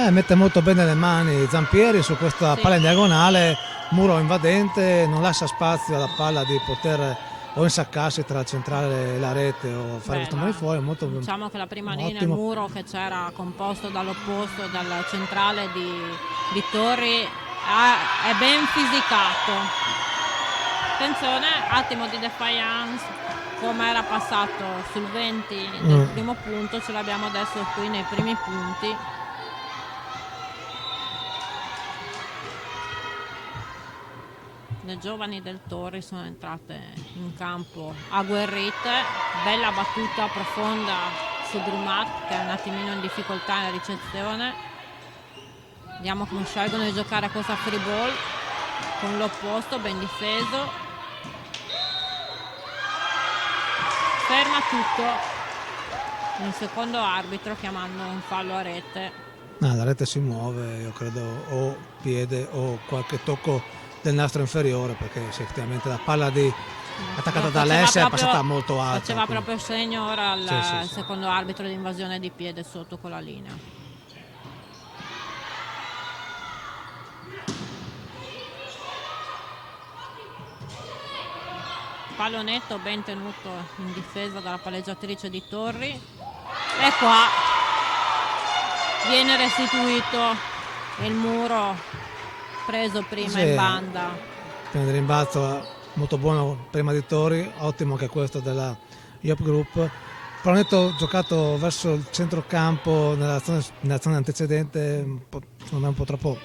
mette molto bene le mani Zampieri su questa palla in diagonale, muro invadente, non lascia spazio alla palla di poter o insaccarsi tra il centrale e la rete o fare questo mano fuori. Diciamo che la prima linea, il muro che c'era composto dall'opposto, dal centrale di Torri, è ben fisicato. Attenzione, attimo di defiance. Come era passato sul 20 del primo punto, ce l'abbiamo adesso qui nei primi punti. Le giovani del Torri sono entrate in campo agguerrite, bella battuta profonda su Brumat che è un attimino in difficoltà nella ricezione. Vediamo come scelgono di giocare questa free ball con l'opposto, ben difeso. Ferma tutto il secondo arbitro chiamando un fallo a rete. La rete si muove, io credo, o piede o qualche tocco del nastro inferiore, perché effettivamente la palla attaccata da Alessia è passata molto alta. Faceva proprio segno ora al secondo arbitro di invasione di piede sotto con la linea. Pallonetto ben tenuto in difesa dalla palleggiatrice di Torri e qua viene restituito il muro preso prima in banda. Il rimbalzo molto buono prima di Torri, ottimo anche questo della Iop Group. Pallonetto giocato verso il centrocampo nella zona antecedente, secondo me un po' troppo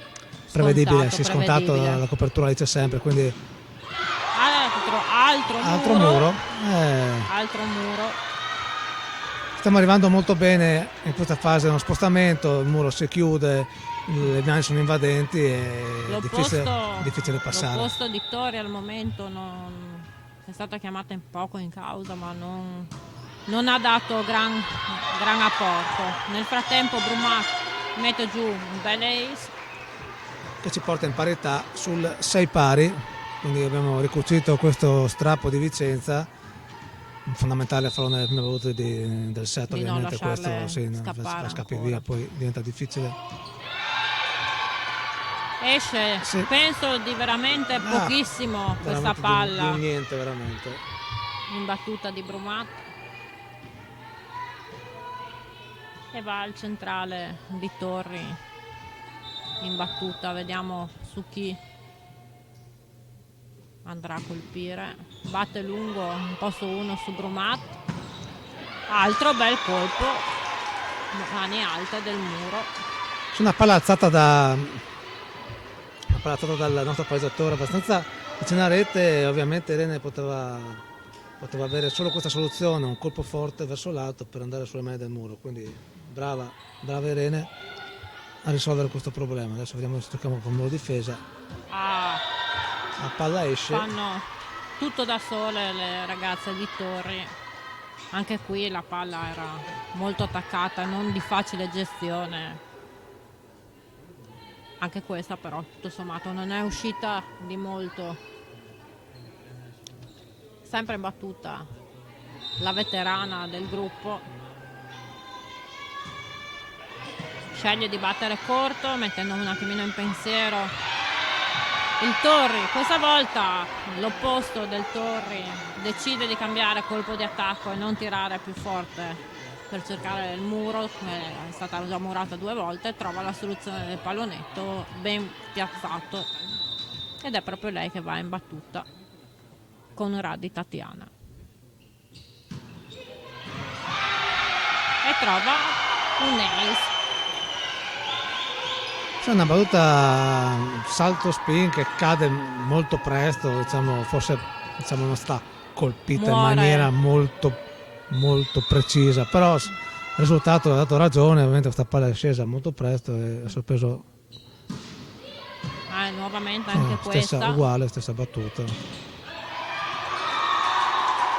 prevedibile, scontato, la copertura dice sempre, quindi altro muro. Stiamo arrivando molto bene in questa fase dello spostamento, il muro si chiude, le mani sono invadenti e è difficile passare. L'opposto di Torri al momento è stata chiamata in poco in causa, ma non ha dato gran apporto. Nel frattempo Brumat mette giù un bel ace che ci porta in parità sul 6 pari. Quindi abbiamo ricucito questo strappo di Vicenza, fondamentale a fallone nelle prime volute del set, ovviamente questo scappi via, poi diventa difficile. Esce, penso di veramente pochissimo questa palla. Di niente veramente. In battuta di Brumat. E va al centrale di Torri in battuta, vediamo su chi andrà a colpire. Batte lungo, un po' su uno su Brumat, altro bel colpo mani alte del muro. C'è una palla alzata dal nostro palleggiatore abbastanza vicino alla rete e ovviamente Irene poteva avere solo questa soluzione, un colpo forte verso l'alto per andare sulle mani del muro, quindi brava Irene a risolvere questo problema. Adesso vediamo se tocchiamo con il muro difesa. La palla esce. Fanno tutto da sole le ragazze di Torri. Anche qui la palla era molto attaccata, non di facile gestione. Anche questa però tutto sommato non è uscita di molto. Sempre in battuta la veterana del gruppo. Sceglie di battere corto, mettendo un attimino in pensiero il Torri. Questa volta l'opposto del Torri decide di cambiare colpo di attacco e non tirare più forte per cercare il muro, è stata già murata 2 volte, trova la soluzione del pallonetto ben piazzato ed è proprio lei che va in battuta con Radi Tatiana e trova un ace. C'è una battuta salto spin che cade molto presto, forse non sta colpita in maniera molto precisa, però il risultato ha dato ragione. Ovviamente questa palla è scesa molto presto e ha sorpreso nuovamente anche questa stessa battuta.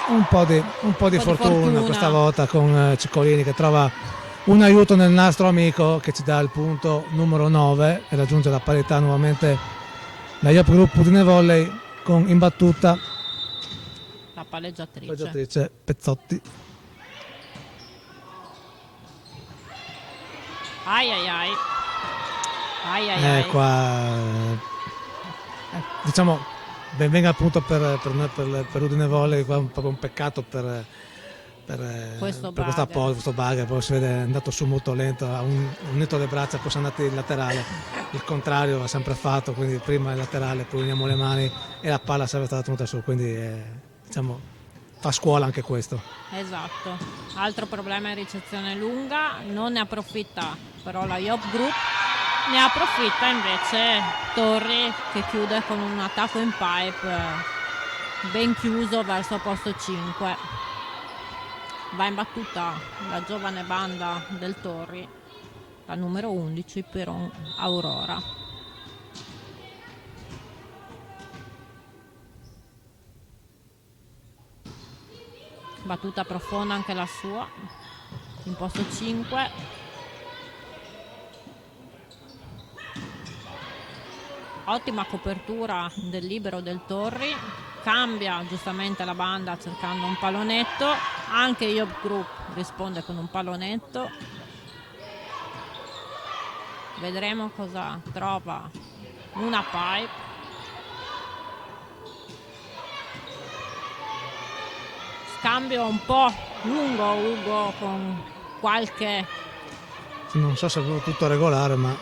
Un po' di fortuna questa volta con Ciccolini che trova un aiuto nel nastro amico che ci dà il punto numero 9 e raggiunge la parità nuovamente la Iop Group Udine Volley con in battuta la palleggiatrice Pezzotti. Ai. Qua diciamo ben venga appunto per Udine Volley, qua è proprio un peccato per questo bug, poi si vede è andato su molto lento, ha unito le braccia, poi sono andati in laterale, il contrario va sempre fatto, quindi prima il laterale, poi uniamo le mani e la palla sarebbe stata tenuta su, quindi fa scuola anche questo. Esatto, altro problema è ricezione lunga, non ne approfitta però la Iop Group, ne approfitta invece Torri che chiude con un attacco in pipe ben chiuso verso posto 5. Va in battuta la giovane banda del Torri, la numero 11 Peron Aurora. Battuta profonda anche la sua, in posto 5. Ottima copertura del libero del Torri. Cambia giustamente la banda cercando un pallonetto, anche Iop Group risponde con un pallonetto, vedremo cosa trova. Una pipe, scambio un po' lungo Ugo con qualche non so se avevo tutto regolare ma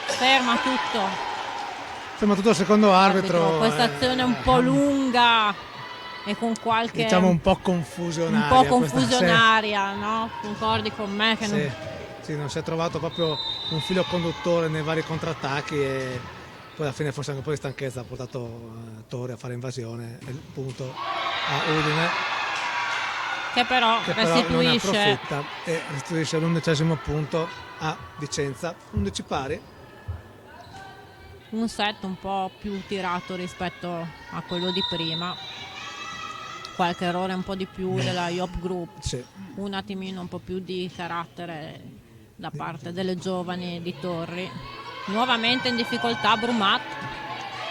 ferma tutto il secondo arbitro. Questa azione un po' lunga e con qualche un po' confusionaria, no? Concordi con me che non si è trovato proprio un filo conduttore nei vari contrattacchi e poi alla fine forse anche un po' di stanchezza ha portato Torri a fare invasione e il punto a Udine che però restituisce, non approfitta e restituisce l'11° punto a Vicenza. 11 pari, un set un po' più tirato rispetto a quello di prima, qualche errore un po' di più della Iop Group, un attimino un po' più di carattere da parte delle giovani di Torri. Nuovamente in difficoltà Brumat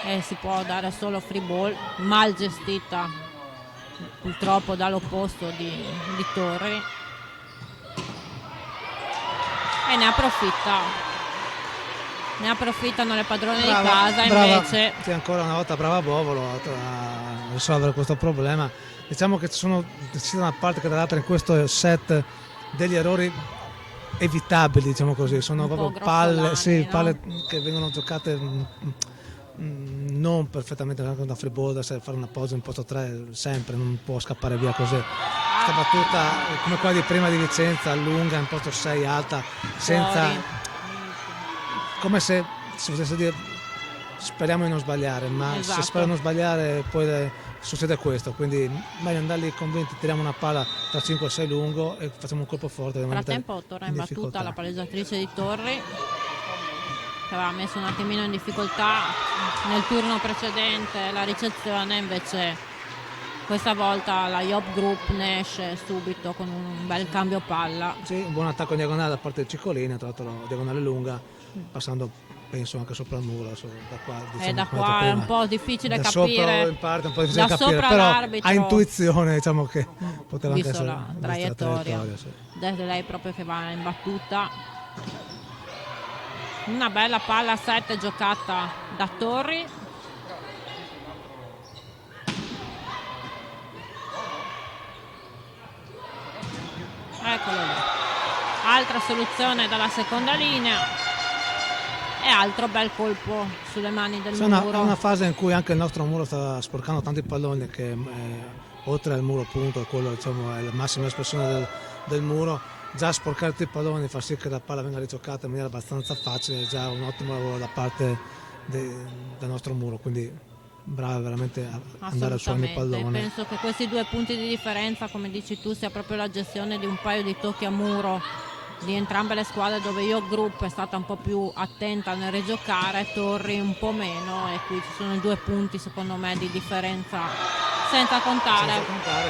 e si può dare solo free ball, mal gestita purtroppo dall'opposto di Torri e ne approfittano le padrone di casa invece. Ancora una volta brava Bovolo a risolvere questo problema. Diciamo che ci sono sia da una parte che dall'altra in questo set degli errori evitabili, diciamo così, sono proprio palle, no? palle che vengono giocate non perfettamente anche da free ball, da fare una posa in posto 3 sempre, non può scappare via così. Questa battuta come quella di prima di Vicenza, lunga in posto 6, alta, senza, come se si potesse dire speriamo di non sbagliare, ma Esatto. se spero di non sbagliare poi succede questo, quindi meglio andare lì convinti, tiriamo una palla tra 5 e 6 lungo e facciamo un colpo forte. Nel frattempo torna in battuta la palleggiatrice di Torri, che aveva messo un attimino in difficoltà nel turno precedente la ricezione, invece questa volta la Yop Group ne esce subito con un bel cambio palla. Sì, un buon attacco in diagonale da parte del Ciccolini, tra l'altro diagonale lunga, passando penso anche sopra il muro, da qua, diciamo, da qua è un po' difficile capire, in parte un po' difficile da capire, sopra però l'arbitro, a intuizione diciamo che poteva anche visto essere la traiettoria, sì. Desde lei proprio che va in battuta. Una bella palla a 7 giocata da Torri. Eccolo lì, altra soluzione dalla seconda linea e altro bel colpo sulle mani del muro. È una fase in cui anche il nostro muro sta sporcando tanti palloni, che oltre al muro appunto, quello diciamo è la massima espressione del muro, già sporcare tutti i palloni, far sì che la palla venga rigiocata in maniera abbastanza facile, è già un ottimo lavoro da parte del nostro muro, quindi brava veramente a andare su ogni pallone. Penso che questi 2 punti di differenza, come dici tu, sia proprio la gestione di un paio di tocchi a muro di entrambe le squadre, dove Yop Group è stata un po' più attenta nel rigiocare, Torri un po' meno, e qui ci sono i 2 punti secondo me di differenza, senza contare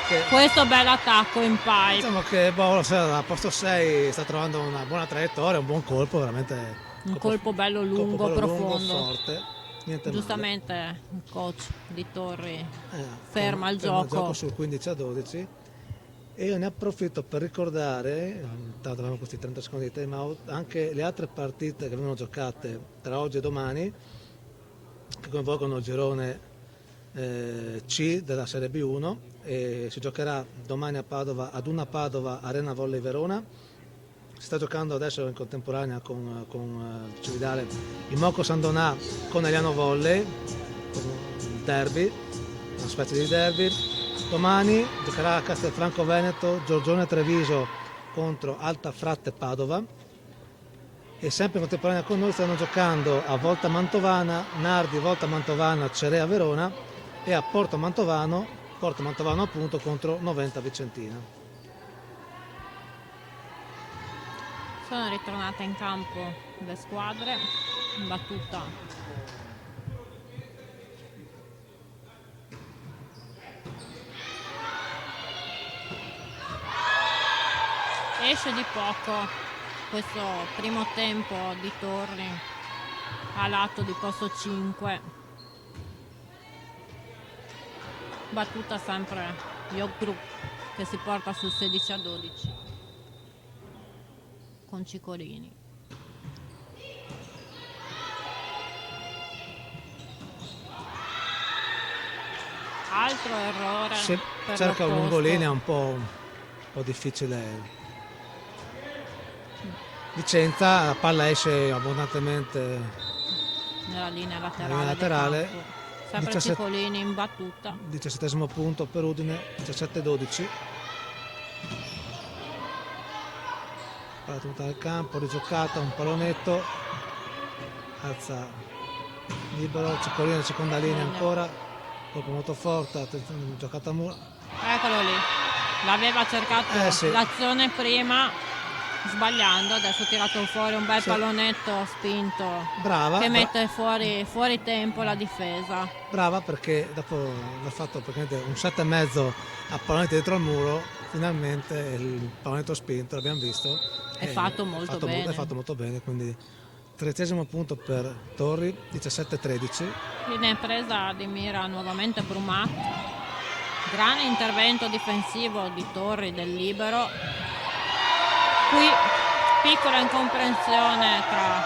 che questo bel attacco in pipe. Diciamo che a posto 6 sta trovando una buona traiettoria, un buon colpo, veramente un colpo bello lungo, profondo, lungo, forte. Niente giustamente male. Il coach di Torri ferma il gioco sul 15-12. E io ne approfitto per ricordare, tanto abbiamo questi 30 secondi di time out, anche le altre partite che vengono giocate tra oggi e domani, che coinvolgono il girone C della Serie B1, e si giocherà domani a Padova, ad una Padova Arena Volley Verona. Si sta giocando adesso in contemporanea con Cividale il Moco San Donà con Eliano Volley, un derby, una specie di derby. Domani giocherà a Castelfranco Veneto Giorgione Treviso contro Alta Fratte Padova, e sempre in contemporanea con noi stanno giocando a Volta Mantovana Nardi, Volta Mantovana Cerea Verona, e a Porto Mantovano appunto contro Noventa Vicentina. Sono ritornate in campo le squadre in battuta. Esce di poco questo primo tempo di Torri a lato di posto 5. Battuta sempre Yop Group che si porta sul 16-12 con Ciccolini. Altro errore. Cerca un lungolinea un po' difficile. Vicenza, la palla esce abbondantemente nella linea laterale. Sempre Ciccolini in battuta. 17° punto per Udine, 17-12. Palla tutta nel campo, rigiocata, un pallonetto, alza libero, Ciccolini in seconda linea ancora, colpo molto forte, giocata a muro. Eccolo lì, l'aveva cercato sì. L'azione prima, sbagliando, adesso ha tirato fuori un bel pallonetto spinto. Brava, che mette fuori tempo la difesa. Brava, perché dopo aver fatto praticamente un 7,5 a pallonetti dietro al muro, finalmente il pallonetto spinto, l'abbiamo visto, è fatto molto bene. È fatto molto bene, quindi 13° punto per Torri, 17-13. Viene presa di mira nuovamente Brumat. Grande intervento difensivo di Torri del libero. Qui piccola incomprensione tra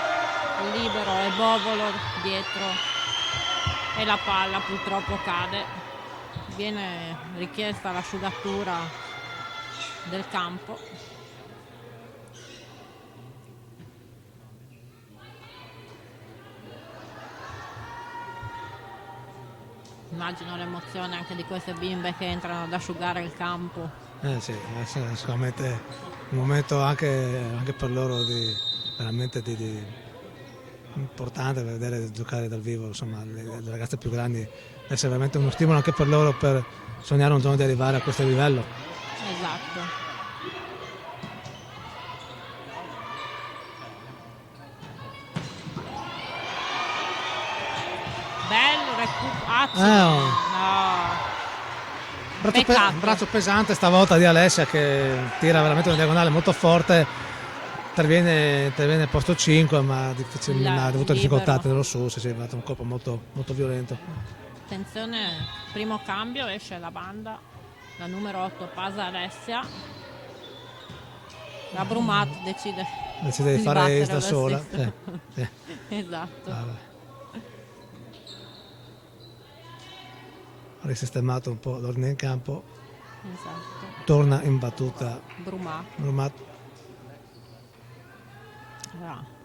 libero e Bovolo dietro, e la palla purtroppo cade. Viene richiesta l'asciugatura del campo. Immagino l'emozione anche di queste bimbe che entrano ad asciugare il campo. Sì, è sicuramente un momento anche per loro veramente importante vedere giocare dal vivo, insomma, le ragazze più grandi, deve essere veramente uno stimolo anche per loro per sognare un giorno di arrivare a questo livello. Esatto. Bello recupero. No. Braccio pesante stavolta di Alessia che tira veramente una diagonale molto forte, interviene posto 5, ma difficilmente ha avuto difficoltà a tenerlo su, si è fatto un colpo molto, molto violento. Attenzione, primo cambio, esce la banda, la numero 8 Pasa Alessia. La Brumat decide di fare ace da sola. Sì. Esatto. Ha risistemato un po' l'ordine in campo. Esatto. Torna in battuta Brumat.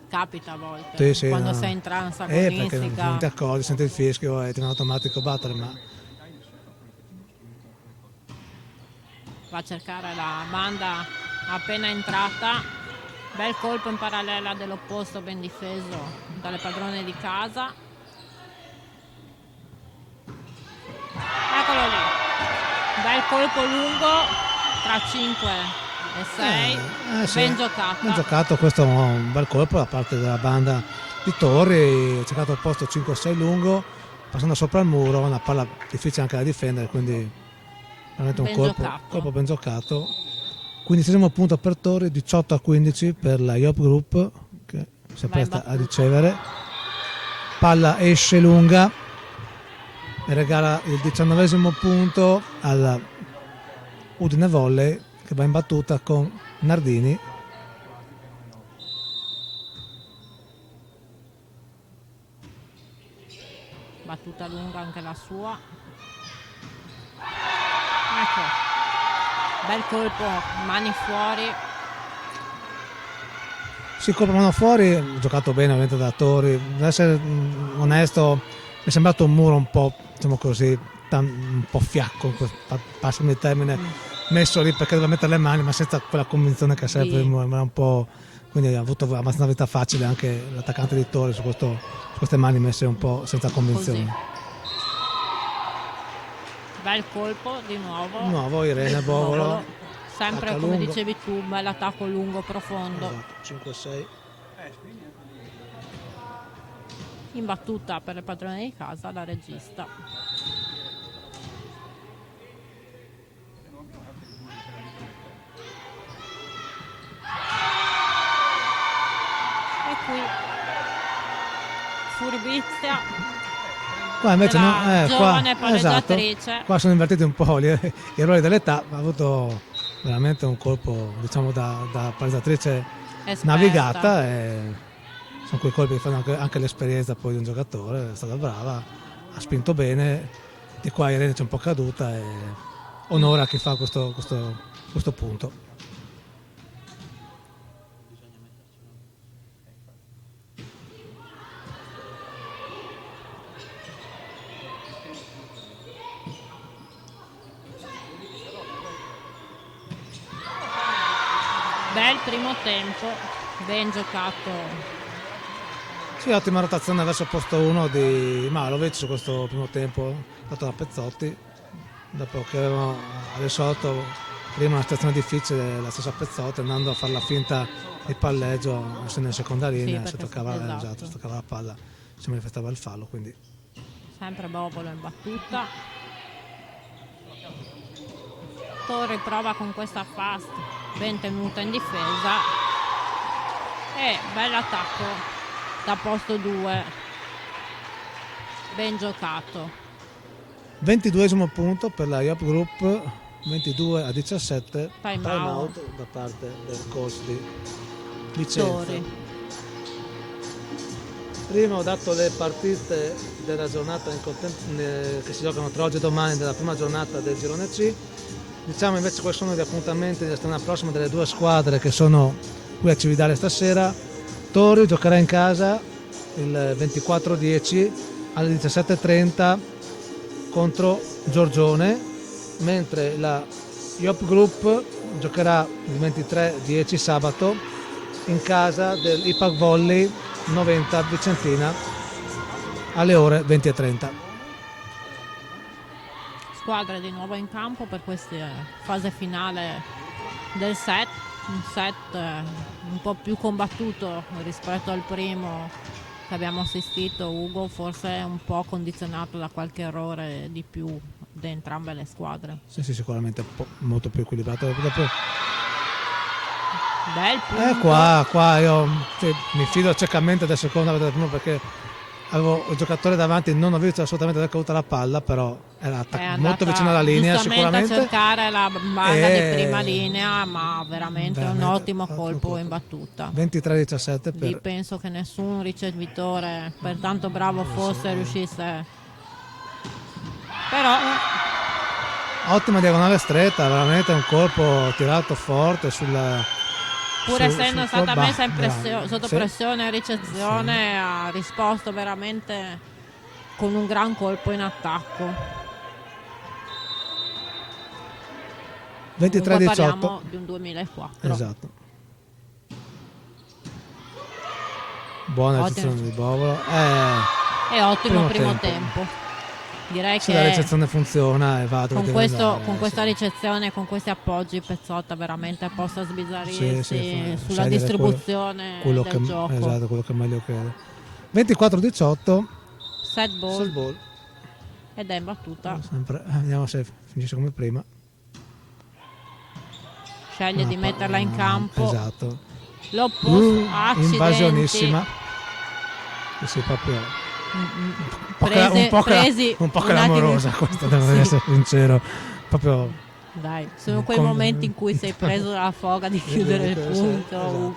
Capita a volte quando sei in trance agonistica. Perché non ti accorgi, senti il fischio e ti viene automatico battere, ma va a cercare la banda appena entrata. Bel colpo in parallela dell'opposto, ben difeso dalle padrone di casa. Eccolo lì, bel colpo lungo tra 5 e 6, sì. Ben giocato. Ben giocato, questo è un bel colpo da parte della banda di Torri, ha cercato il posto 5-6 lungo, passando sopra il muro, una palla difficile anche da difendere, quindi veramente un colpo ben giocato. 15° punto per Torri, 18-15 per la Iop Group che si appresta a ricevere. Palla esce lunga e regala il 19° punto alla Udine Volley che va in battuta con Nardini. Battuta lunga anche la sua. Ecco, bel colpo, mani fuori. Sì, colpo mano fuori, giocato bene ovviamente da Torri. Per essere onesto, mi è sembrato un muro un po', diciamo così, un po' fiacco, passami il termine, messo lì perché doveva mettere le mani, ma senza quella convinzione che serve, era un po', quindi ha avuto abbastanza vita facile anche l'attaccante di Torri su queste mani messe un po' senza convinzione. Così. Bel colpo di nuovo Irene Bovolo, sempre come dicevi tu, bell'attacco lungo, profondo. Esatto, 5-6. In battuta per le padrone di casa la regista. E qui furbizia. Qua invece giovane palleggiatrice. Esatto, qua sono invertiti un po' gli errori dell'età, ha avuto veramente un colpo, diciamo, da palleggiatrice navigata, e sono quei colpi che fanno anche l'esperienza poi di un giocatore. È stata brava, ha spinto bene, di qua Irene c'è un po' caduta e onora a chi fa questo punto. Bel primo tempo, ben giocato. Sì, ottima rotazione verso il posto 1 di Malovic su questo primo tempo, fatto da Pezzotti, dopo che avevamo risolto prima una situazione difficile la stessa Pezzotti, andando a fare la finta di palleggio essendo in seconda linea, si toccava la palla, si manifestava il fallo, quindi sempre Bovolo in battuta. Torri prova con questa fast ben tenuta in difesa e bell'attacco da posto 2, ben giocato. 22° punto per la Iop Group, 22-17, time out da parte del coach di Vicenza. Torri. Prima ho dato le partite della giornata che si giocano tra oggi e domani della prima giornata del girone C. Diciamo invece quali sono gli appuntamenti della settimana prossima delle due squadre che sono qui a Cividale stasera. Torri giocherà in casa il 24/10 alle 17:30 contro Giorgione, mentre la Iop Group giocherà il 23-10 sabato in casa del Ipac Volley 90 Vicentina alle ore 20:30. Squadre di nuovo in campo per questa fase finale del set, un set un po' più combattuto rispetto al primo che abbiamo assistito. Ugo forse è un po' condizionato da qualche errore di più da entrambe le squadre. Sì, sicuramente molto più equilibrato. Dopo... Bel punto. Qua io mi fido ciecamente del secondo e del primo, perché avevo il giocatore davanti, non ho visto assolutamente dove è caduta la palla, però era molto vicino alla linea sicuramente. A cercare la banda di prima linea, ma veramente un ottimo colpo in battuta. 23-17 Lì penso che nessun ricevitore, per tanto bravo fosse, riuscisse. Però ottima diagonale stretta, veramente un colpo tirato forte pur essendo stata messa sotto pressione e ricezione, ha risposto veramente con un gran colpo in attacco. 23-18. Parliamo di un 2004. Esatto. Buona ricezione di Bovolo. E ottimo primo tempo. Direi che la ricezione funziona e va dove con questa ricezione, con questi appoggi, Pezzotta veramente possa sbizzarrirsi sulla distribuzione del gioco. Esatto, quello che meglio crede. 24-18 set ball ed è in battuta. Vediamo se finisce come prima. Sceglie di metterla in campo. Esatto. L'opposto, invasionissima. Sì, proprio un po' clamorosa questa, devo essere sincero. Proprio dai, sono quei momenti in cui sei preso dalla foga di chiudere il punto. Esatto.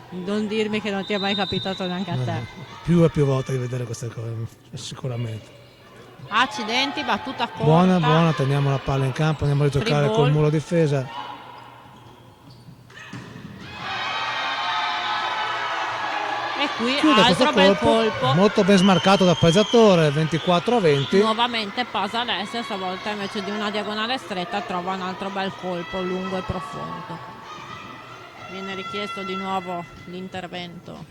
Non dirmi che non ti è mai capitato neanche a te. Più e più volte di vedere queste cose, sicuramente. Accidenti, battuta corta. Buona, teniamo la palla in campo, andiamo a giocare col muro difesa. E qui altro bel colpo. Molto ben smarcato dal pareggiatore, 24-20. Nuovamente passa Alessia, stavolta invece di una diagonale stretta trova un altro bel colpo lungo e profondo. Viene richiesto di nuovo l'intervento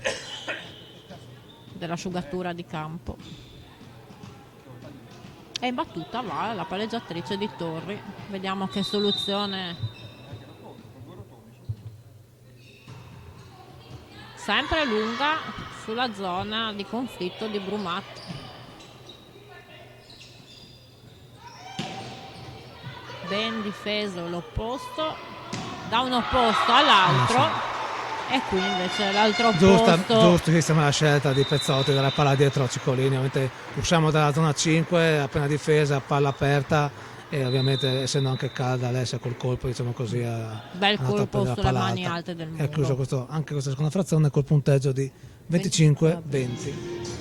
dell'asciugatura di campo. E in battuta va la pareggiatrice di Torri. Vediamo che soluzione. Sempre lunga sulla zona di conflitto di Brumat. Ben difeso l'opposto, da un opposto all'altro. E qui invece l'altro opposto. Giustissima la scelta di Pezzotti della palla dietro a Ciccolini. Ovviamente usciamo dalla zona 5, appena difesa, palla aperta. E ovviamente essendo anche calda Alessia col colpo, diciamo così, bel colpo sulle mani alte del muro. Ha chiuso anche questa seconda frazione col punteggio di 25-20.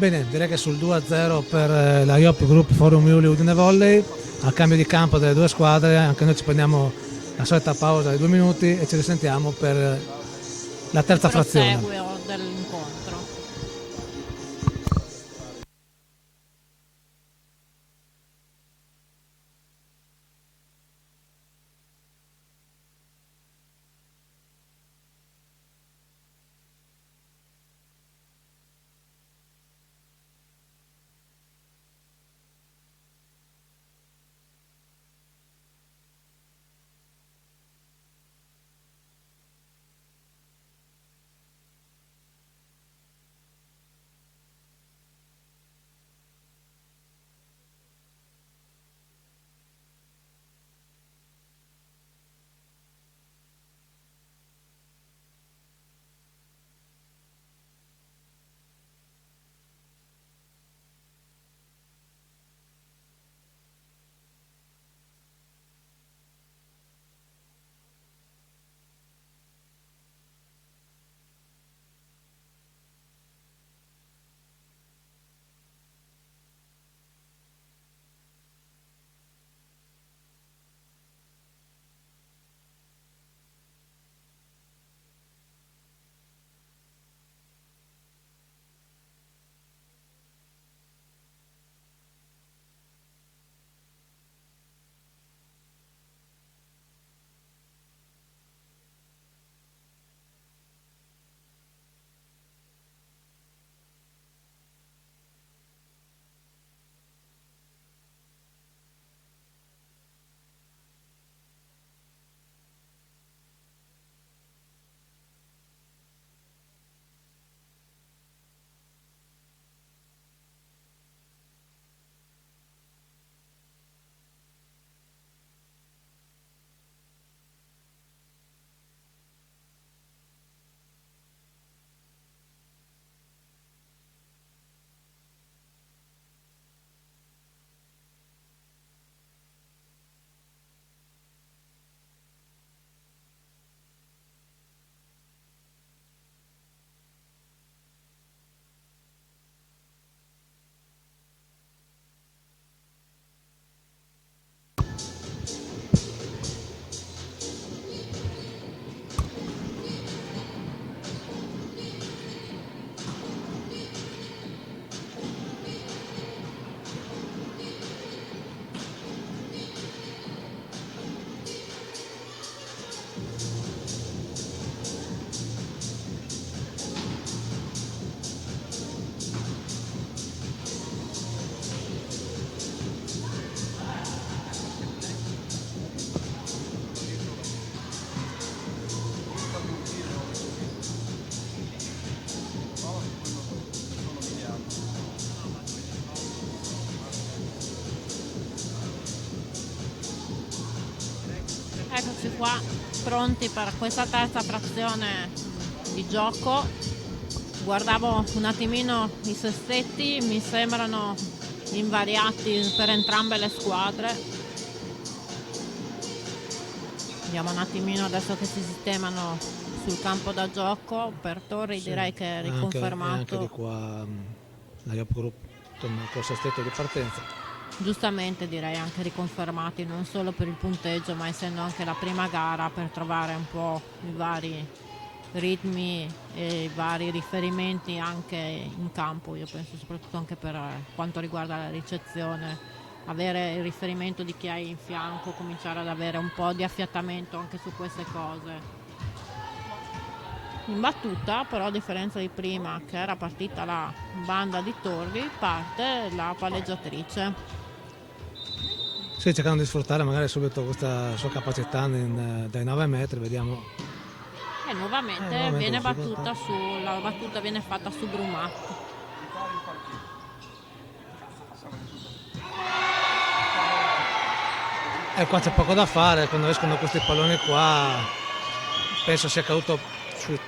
Bene, direi che sul 2-0 per la Iop Group Forum Iuli Udine Volley, al cambio di campo delle due squadre, anche noi ci prendiamo la solita pausa di 2 minuti e ci risentiamo per la terza frazione. eccoci qua, pronti per questa terza frazione di gioco. Guardavo un attimino i sestetti, mi sembrano invariati per entrambe le squadre. Vediamo un attimino adesso che si sistemano sul campo da gioco. Per Torri sì, direi che è riconfermato. Anche di qua la Job Group torna col sestetto di partenza. Giustamente direi anche riconfermati, non solo per il punteggio, ma essendo anche la prima gara, per trovare un po' i vari ritmi e i vari riferimenti anche in campo. Io penso soprattutto anche per quanto riguarda la ricezione, avere il riferimento di chi hai in fianco, cominciare ad avere un po' di affiatamento anche su queste cose. In battuta, però, a differenza di prima che era partita la banda di Torri, parte la palleggiatrice. Sì, cercando di sfruttare magari subito questa sua capacità dai 9 metri, vediamo. Nuovamente viene battuta la battuta viene fatta su Brumat. E qua c'è poco da fare, quando escono questi palloni qua penso sia caduto sui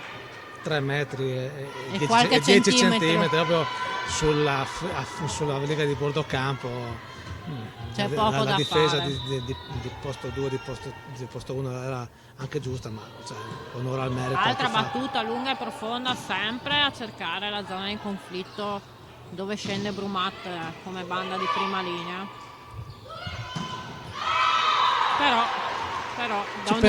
3 metri e 10 centimetri proprio sulla riga di bordo campo. C'è poco da difesa fare. di posto 2, di posto 1 era anche giusta, ma onora al merito. Altra battuta lunga e profonda, sempre a cercare la zona di conflitto dove scende Brumat come banda di prima linea. Però da un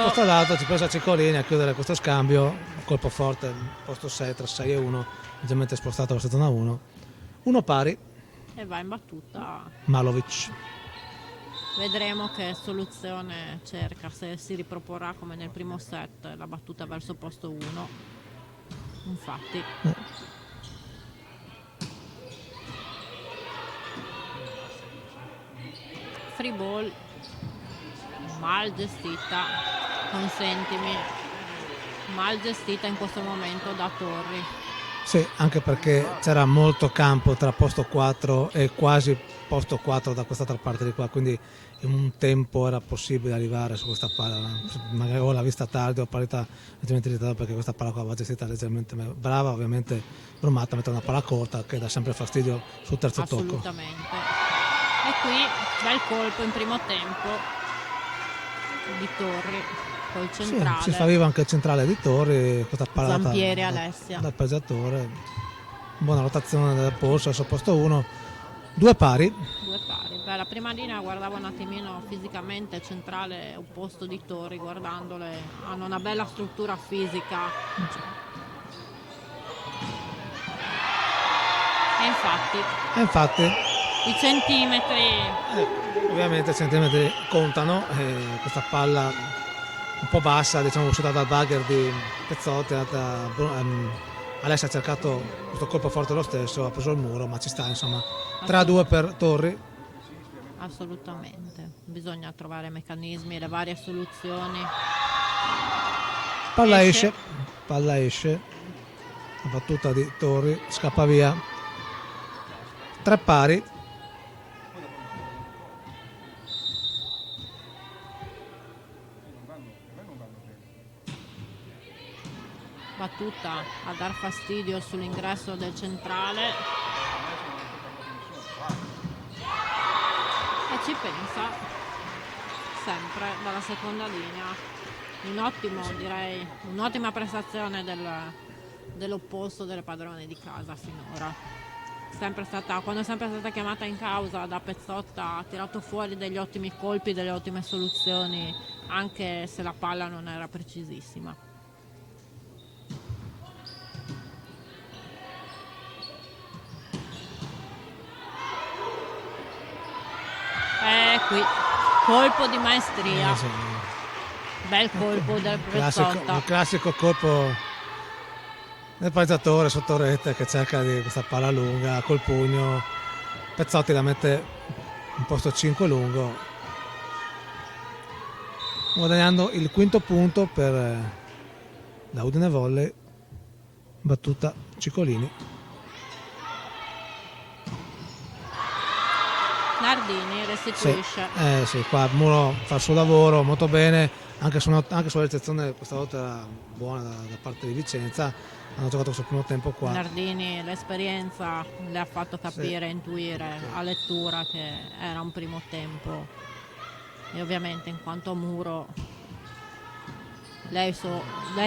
posto all'altro ci pensa Ciccolini a chiudere questo scambio, colpo forte, posto 6 tra 6 e 1, leggermente spostato verso zona 1, 1 pari. E va in battuta Malovic. Vedremo che soluzione cerca, se si riproporrà come nel primo set la battuta verso posto 1. Infatti free ball mal gestita, consentimi, mal gestita in questo momento da Torri. Sì, anche perché c'era molto campo tra posto 4 e quasi posto 4 da quest'altra parte di qua, quindi in un tempo era possibile arrivare su questa palla. Magari ho la vista tardi, ho parità leggermente irritata perché questa palla qua va gestita leggermente brava, ovviamente Brumat mette una palla corta che dà sempre fastidio sul terzo tocco. Assolutamente. E qui bel colpo in primo tempo di Torri col centrale. Sì, si fa vivo anche il centrale di Torri, questa palla Zampieri Alessia dal pesatore, buona rotazione del polso al suo posto 1, 2 pari. Beh, la prima linea guardavo un attimino fisicamente centrale opposto di Torri, guardandole hanno una bella struttura fisica e infatti i centimetri ovviamente i centimetri contano, questa palla un po' bassa, diciamo, uscita dal bugger di Pezzotti. Alessia ha cercato questo colpo forte lo stesso, ha preso il muro, ma ci sta, insomma. 3-2 per Torri. Assolutamente, bisogna trovare meccanismi e le varie soluzioni. Palla esce, la battuta di Torri, scappa via. 3 pari. Battuta a dar fastidio sull'ingresso del centrale e ci pensa sempre dalla seconda linea. Un'ottima prestazione dell'opposto delle padrone di casa finora. Quando è sempre stata chiamata in causa da Pezzotta, ha tirato fuori degli ottimi colpi, delle ottime soluzioni, anche se la palla non era precisissima. Qui colpo di maestria, bel colpo del Pezzotta, il classico colpo del pareggiatore sotto rete che cerca di questa palla lunga col pugno. Pezzotti la mette in posto 5 lungo, guadagnando il quinto punto per la Udine Volley, battuta Ciccolini. Nardini restituisce. Sì, qua il Muro fa il suo lavoro molto bene, anche sulla recensione questa volta era buona da parte di Vicenza, hanno giocato sul primo tempo qua. Nardini l'esperienza le ha fatto capire, intuire a lettura che era un primo tempo, e ovviamente in quanto Muro lei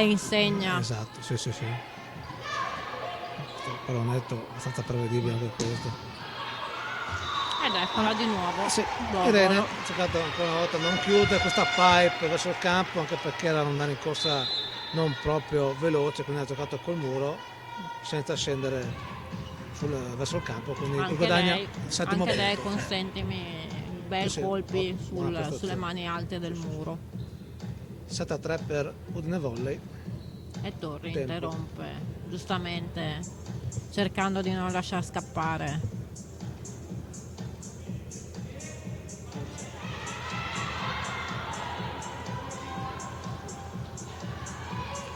insegna. Esatto, sì. Pallonetto abbastanza prevedibile anche questo. Ed eccola di nuovo. Sì, Irene ha giocato ancora una volta, non chiude questa pipe verso il campo, anche perché era andare in corsa non proprio veloce, quindi ha giocato col Muro senza scendere verso il campo, quindi anche guadagna lei, il settimo anche lei, punto. consentimi bei colpi sulle mani alte del Muro. 7-3 per Udine Volley. E Torri Tempo. interrompe, giustamente cercando di non lasciar scappare.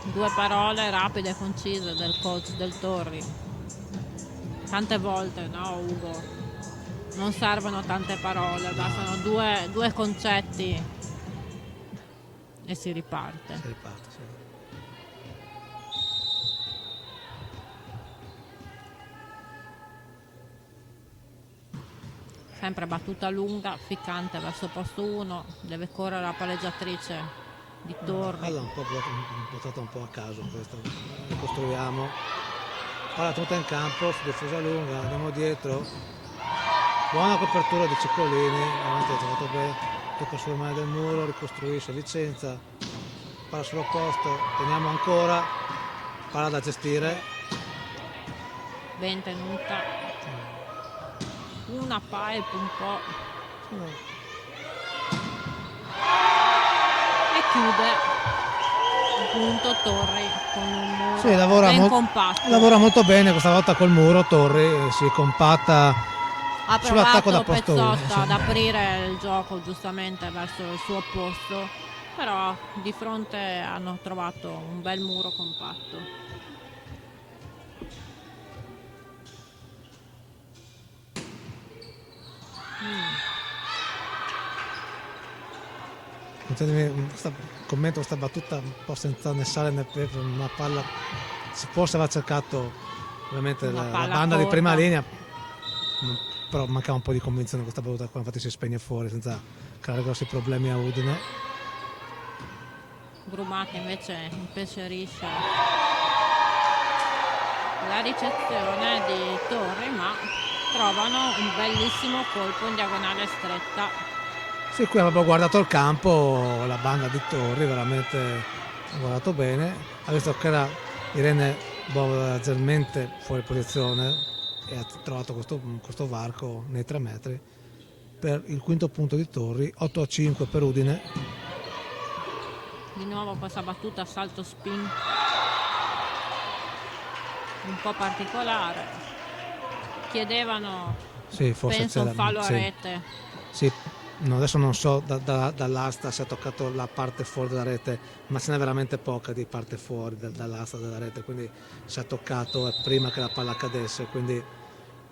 Due parole rapide e concise del coach del Torri. Tante volte, no Ugo? Non servono tante parole, bastano due concetti e si riparte. Si riparte, sì. Sempre battuta lunga, ficcante verso posto 1, deve correre la palleggiatrice di Torri. Allora, un po' buttato un po' a caso questo, ricostruiamo. Palla tutta in campo, su difesa lunga, andiamo dietro. Buona copertura di Ciccolini, avanti ha giocato bene, tocca sulle mani del Muro, ricostruisce Vicenza, palla sull'opposto, teniamo ancora, palla da gestire. Ben tenuta. Una pipe un po'. E chiude appunto Torri con un Muro ben compatto. Lavora molto bene questa volta col Muro, Torri si è compatta sull'attacco da posto 1. Pezzotta ad aprire il gioco giustamente verso il suo posto, però di fronte hanno trovato un bel Muro compatto. Commento questa battuta un po' senza né sale né pepe, una palla, forse aveva cercato ovviamente la banda di prima linea, però mancava un po' di convinzione questa battuta qua, infatti si spegne fuori senza creare grossi problemi a Udine. Brumati invece impensierisce la ricezione di Torri, ma trovano un bellissimo colpo in diagonale stretta. Sì, qui avevo guardato il campo, la banda di Torri veramente ha guardato bene, ha visto che era Irene leggermente fuori posizione e ha trovato questo varco nei 3 metri per il quinto punto di Torri, 8-5 per Udine. Di nuovo questa battuta salto spin un po' particolare, chiedevano forse penso un fallo a rete. Sì. No, adesso non so dall'asta se ha toccato la parte fuori della rete, ma ce n'è veramente poca di parte fuori dall'asta della rete, quindi si è toccato prima che la palla cadesse, quindi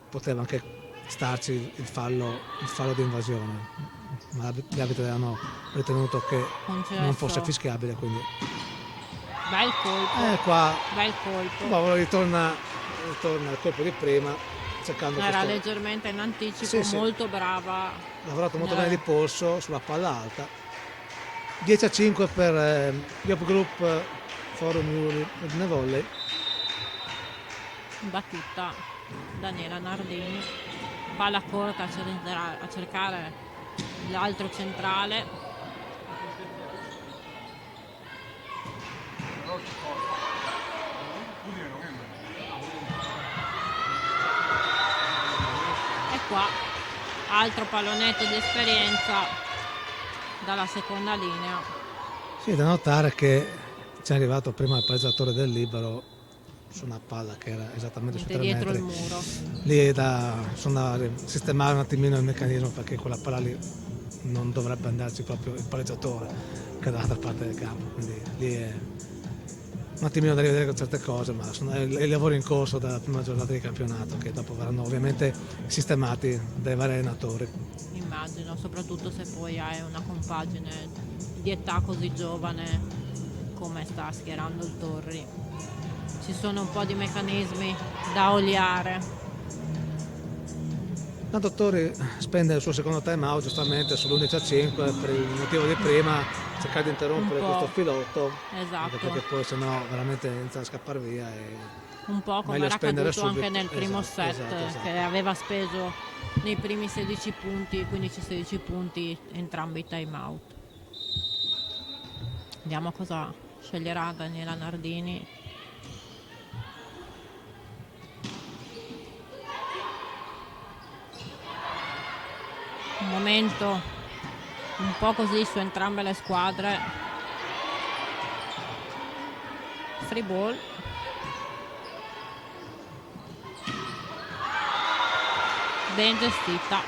poteva anche starci il fallo di invasione, ma gli arbitri hanno ritenuto che non fosse fischiabile, quindi bel colpo. Bel colpo. Ritorna il colpo di prima, cercando era leggermente in anticipo, molto brava. Lavorato molto bene di polso sulla palla alta. 10-5 per Biop Group Forum Udine Volley. Battuta Daniela Nardini, palla corta a cercare l'altro centrale. E qua altro pallonetto di esperienza dalla seconda linea. Sì, da notare che ci è arrivato prima il palleggiatore del libero su una palla che era esattamente su 3 dietro metri. Il Muro. Lì sono da sistemare un attimino il meccanismo, perché quella palla lì non dovrebbe andarci proprio il palleggiatore che è dall'altra parte del campo, quindi lì un attimino da rivedere con certe cose, ma sono i lavori in corso dalla prima giornata di campionato che dopo verranno ovviamente sistemati dai vari allenatori. Immagino, soprattutto se poi hai una compagine di età così giovane come sta schierando il Torri. Ci sono un po' di meccanismi da oliare. Tanto Torri spende il suo secondo time out giustamente sull'11-5 per il motivo di prima, cercare di interrompere questo filotto, esatto, perché poi sennò veramente inizia a scappare via. Un po' come era accaduto anche nel primo set, che aveva speso nei primi 16 punti, 15-16 punti entrambi i time out. Vediamo cosa sceglierà Daniela Nardini. Un momento un po' così su entrambe le squadre. Free ball. Ben gestita.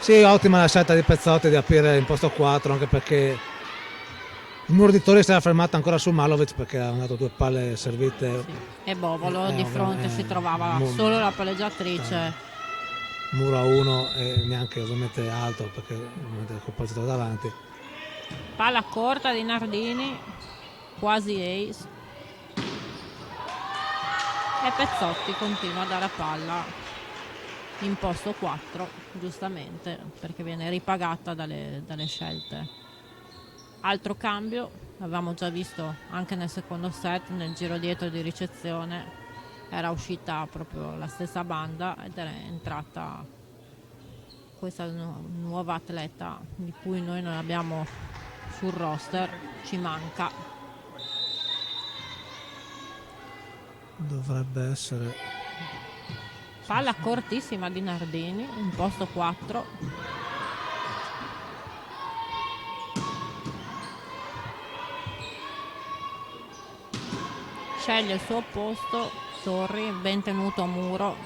Sì, ottima la scelta di Pezzotti di aprire in posto 4, anche perché il muro di Torri si era fermato ancora su Malovic perché ha dato 2 palle servite. Sì. E Bovolo di fronte si trovava solo la palleggiatrice. Muro a 1 e neanche ovviamente alto perché ovviamente il colpito davanti. Palla corta di Nardini, quasi ace. E Pezzotti continua a dare palla in posto 4, giustamente, perché viene ripagata dalle scelte. Altro cambio, avevamo già visto anche nel secondo set, nel giro dietro di ricezione era uscita proprio la stessa banda ed era entrata questa nuova atleta di cui noi non abbiamo sul roster, ci manca. Dovrebbe essere Palla cortissima di Nardini in posto 4. Sceglie il suo posto Torri, ben tenuto a muro.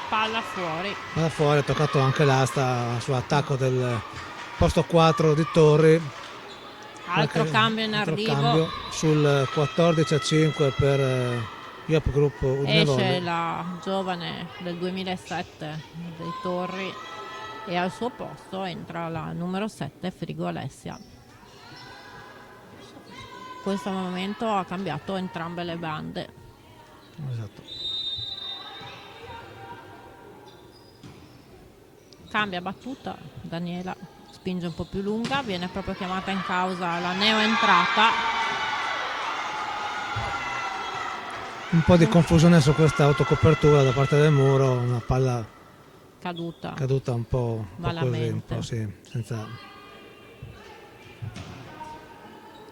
Palla fuori. Palla fuori, ha toccato anche l'asta sull'attacco del posto 4 di Torri. Altro cambio in arrivo. Cambio sul 14-5 per Yop Group Udine Volley. Esce la giovane del 2007 dei Torri e al suo posto entra la numero 7 Frigo Alessia. In questo momento ha cambiato entrambe le bande. Esatto. Cambia battuta, Daniela spinge un po' più lunga, viene proprio chiamata in causa la neoentrata. Un po' di confusione su questa autocopertura da parte del muro, una palla caduta un po' così, un po' sì, senza...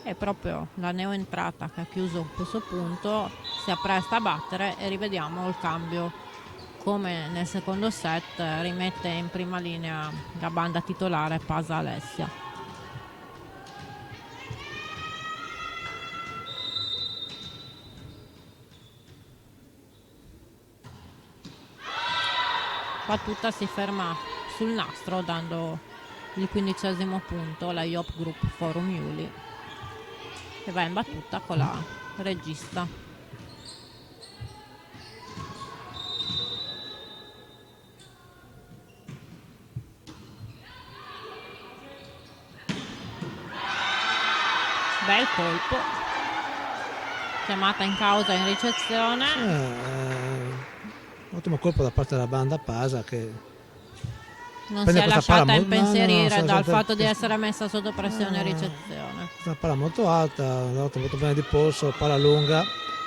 È proprio la neoentrata che ha chiuso questo punto, si appresta a battere e rivediamo il cambio. Come nel secondo set rimette in prima linea la banda titolare Pasa Alessia. Battuta si ferma sul nastro dando il 15° punto alla Yop Group Forum Iuli, che va in battuta con la regista. Bel colpo, chiamata in causa in ricezione. Ottimo colpo da parte della banda Pasa che non si è lasciata impensierire dal fatto di essere messa sotto pressione in ricezione. Una palla molto alta, molto bene di polso, palla lunga,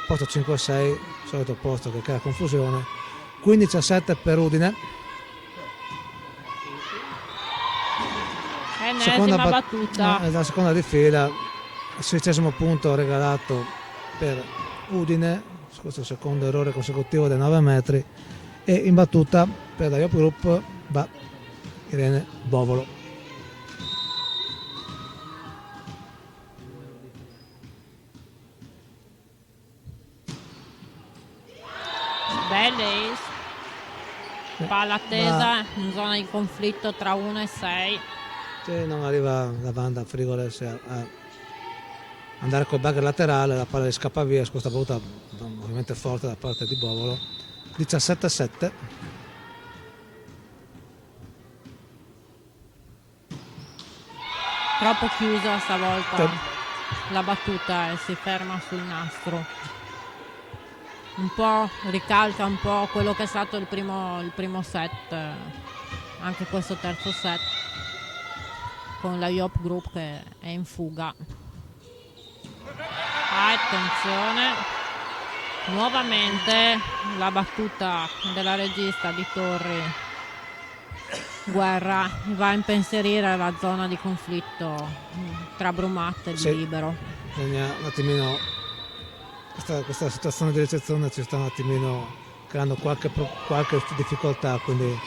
posto 5-6, solito posto che crea confusione. 15-7 per Udine. Ennesima battuta. La seconda di fila, 16° punto regalato per Udine, questo secondo errore consecutivo dei 9 metri, e in battuta per la Yop Group va Irene Bovolo. Belle ace, palla attesa in zona di conflitto tra 1 e 6. Se non arriva la banda Frigo Alessia a andare col bagger laterale, la palla scappa via, questa battuta ovviamente forte da parte di Bovolo. 17-7. Troppo chiusa stavolta la battuta e si ferma sul nastro. Un po' ricalca un po' quello che è stato il primo set, anche questo terzo set, con la Yop Group che è in fuga. Attenzione, nuovamente la battuta della regista di Torri. Guerra va a impensierire la zona di conflitto tra Brumat e di Libero. Bisogna un attimino, questa situazione di ricezione ci sta un attimino creando qualche difficoltà, quindi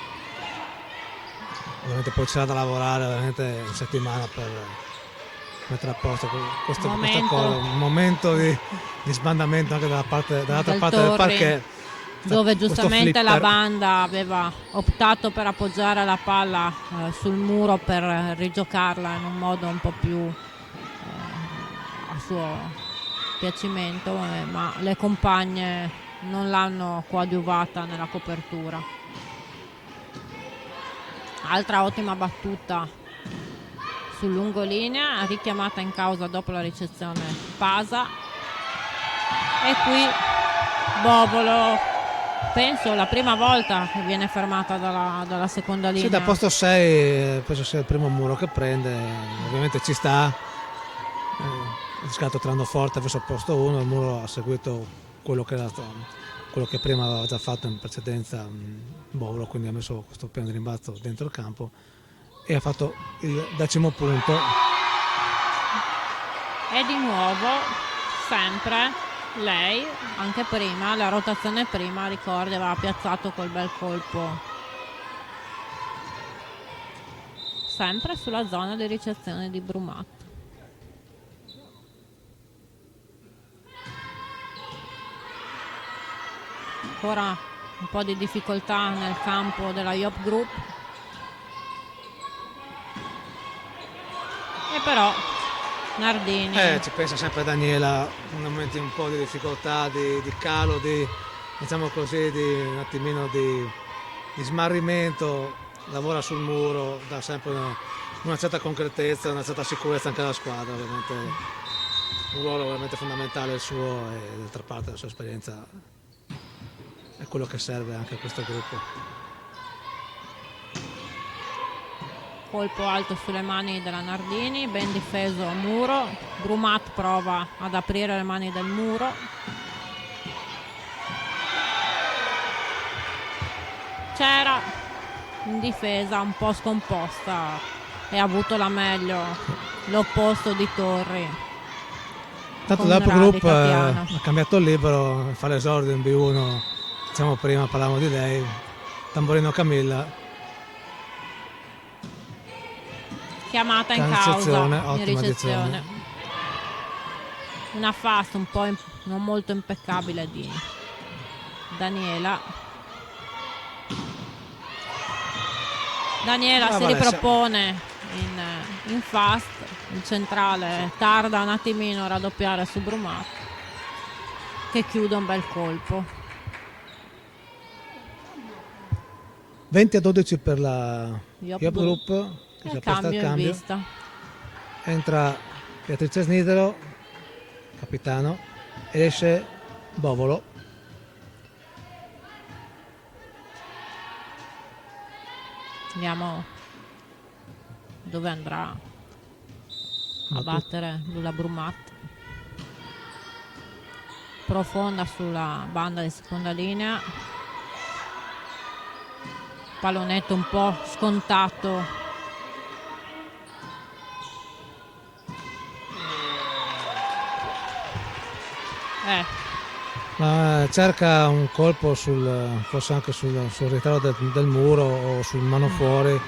ovviamente poi c'era da lavorare veramente in settimana per mettere a posto questa cosa, un momento di sbandamento anche dall'altra parte del parquet, dove giustamente la banda aveva optato per appoggiare la palla sul muro per rigiocarla in un modo un po' più a suo piacimento, ma le compagne non l'hanno coadiuvata nella copertura. Altra ottima battuta sul lungolinea, richiamata in causa dopo la ricezione Pasa, e qui Bovolo, penso la prima volta che viene fermata dalla seconda linea. Sì, da posto 6 penso sia il primo muro che prende, ovviamente ci sta, il scatto tirando forte verso il posto 1, il muro ha seguito quello che prima aveva già fatto in precedenza Bovolo, quindi ha messo questo piano di rimbalzo dentro il campo e ha fatto il 10° punto. E di nuovo sempre lei, anche prima, la rotazione prima, ricordi, aveva piazzato quel bel colpo sempre sulla zona di ricezione di Brumat. Ancora un po' di difficoltà nel campo della Yop Group, e però Nardini Ci pensa sempre Daniela, in momenti un po' di difficoltà, di calo, diciamo così, di un attimino di smarrimento, lavora sul muro, dà sempre una certa concretezza, una certa sicurezza anche alla squadra, ovviamente un ruolo veramente fondamentale il suo, e d'altra parte la sua esperienza è quello che serve anche a questo gruppo. Colpo alto sulle mani della Nardini, ben difeso a muro. Brumat prova ad aprire le mani del muro. C'era in difesa un po' scomposta e ha avuto la meglio l'opposto di Torri. Tanto dopo il gruppo ha cambiato il libero, fa l'esordio in B1, diciamo prima parlavamo di lei, Tamborino Camilla. Chiamata in causa in ricezione. Edizione. Una fast un po' non molto impeccabile di Daniela. Si ripropone in fast, il centrale tarda un attimino a raddoppiare su Brumat, che chiude un bel colpo. 20-12 per la Yop Group, che si apposta al In cambio. vista. Entra Beatrice Snidero, capitano, ed esce Bovolo. Vediamo dove andrà a battere la Brumat. Profonda sulla banda di seconda linea, pallonetto un po' scontato cerca un colpo forse anche sul ritardo del muro o sul mano fuori,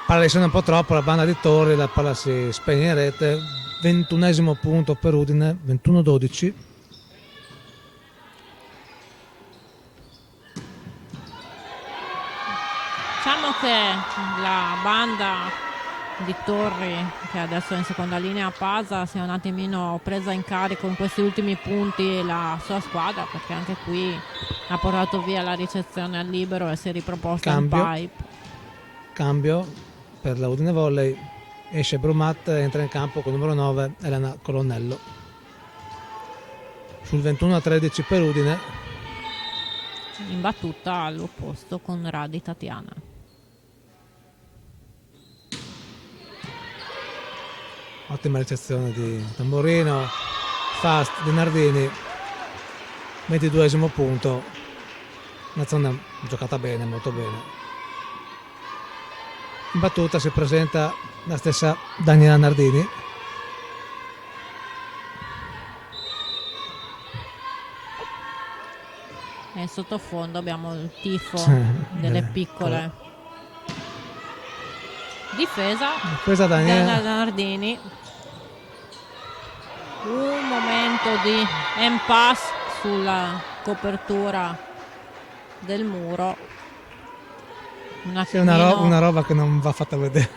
palla lesiona un po' troppo la banda di Torri, la palla si spegne in rete. 21° punto per Udine, 21-12. Diciamo che la banda di Torri, che adesso è in seconda linea a Pasa, si è un attimino presa in carico in questi ultimi punti la sua squadra, perché anche qui ha portato via la ricezione al libero e si è riproposta in pipe. Cambio per la Udine Volley, esce Brumat, entra in campo con il numero 9 Elena Colonnello. Sul 21-13 per Udine. In battuta all'opposto con Radi Tatiana. Ottima ricezione di Tamborino, fast di Nardini, 22esimo punto. Una zona giocata bene, molto bene. In battuta si presenta la stessa Daniela Nardini. E in sottofondo abbiamo il tifo delle piccole. Difesa Daniela Nardini. Un momento di impasse sulla copertura del muro. Una roba che non va fatta vedere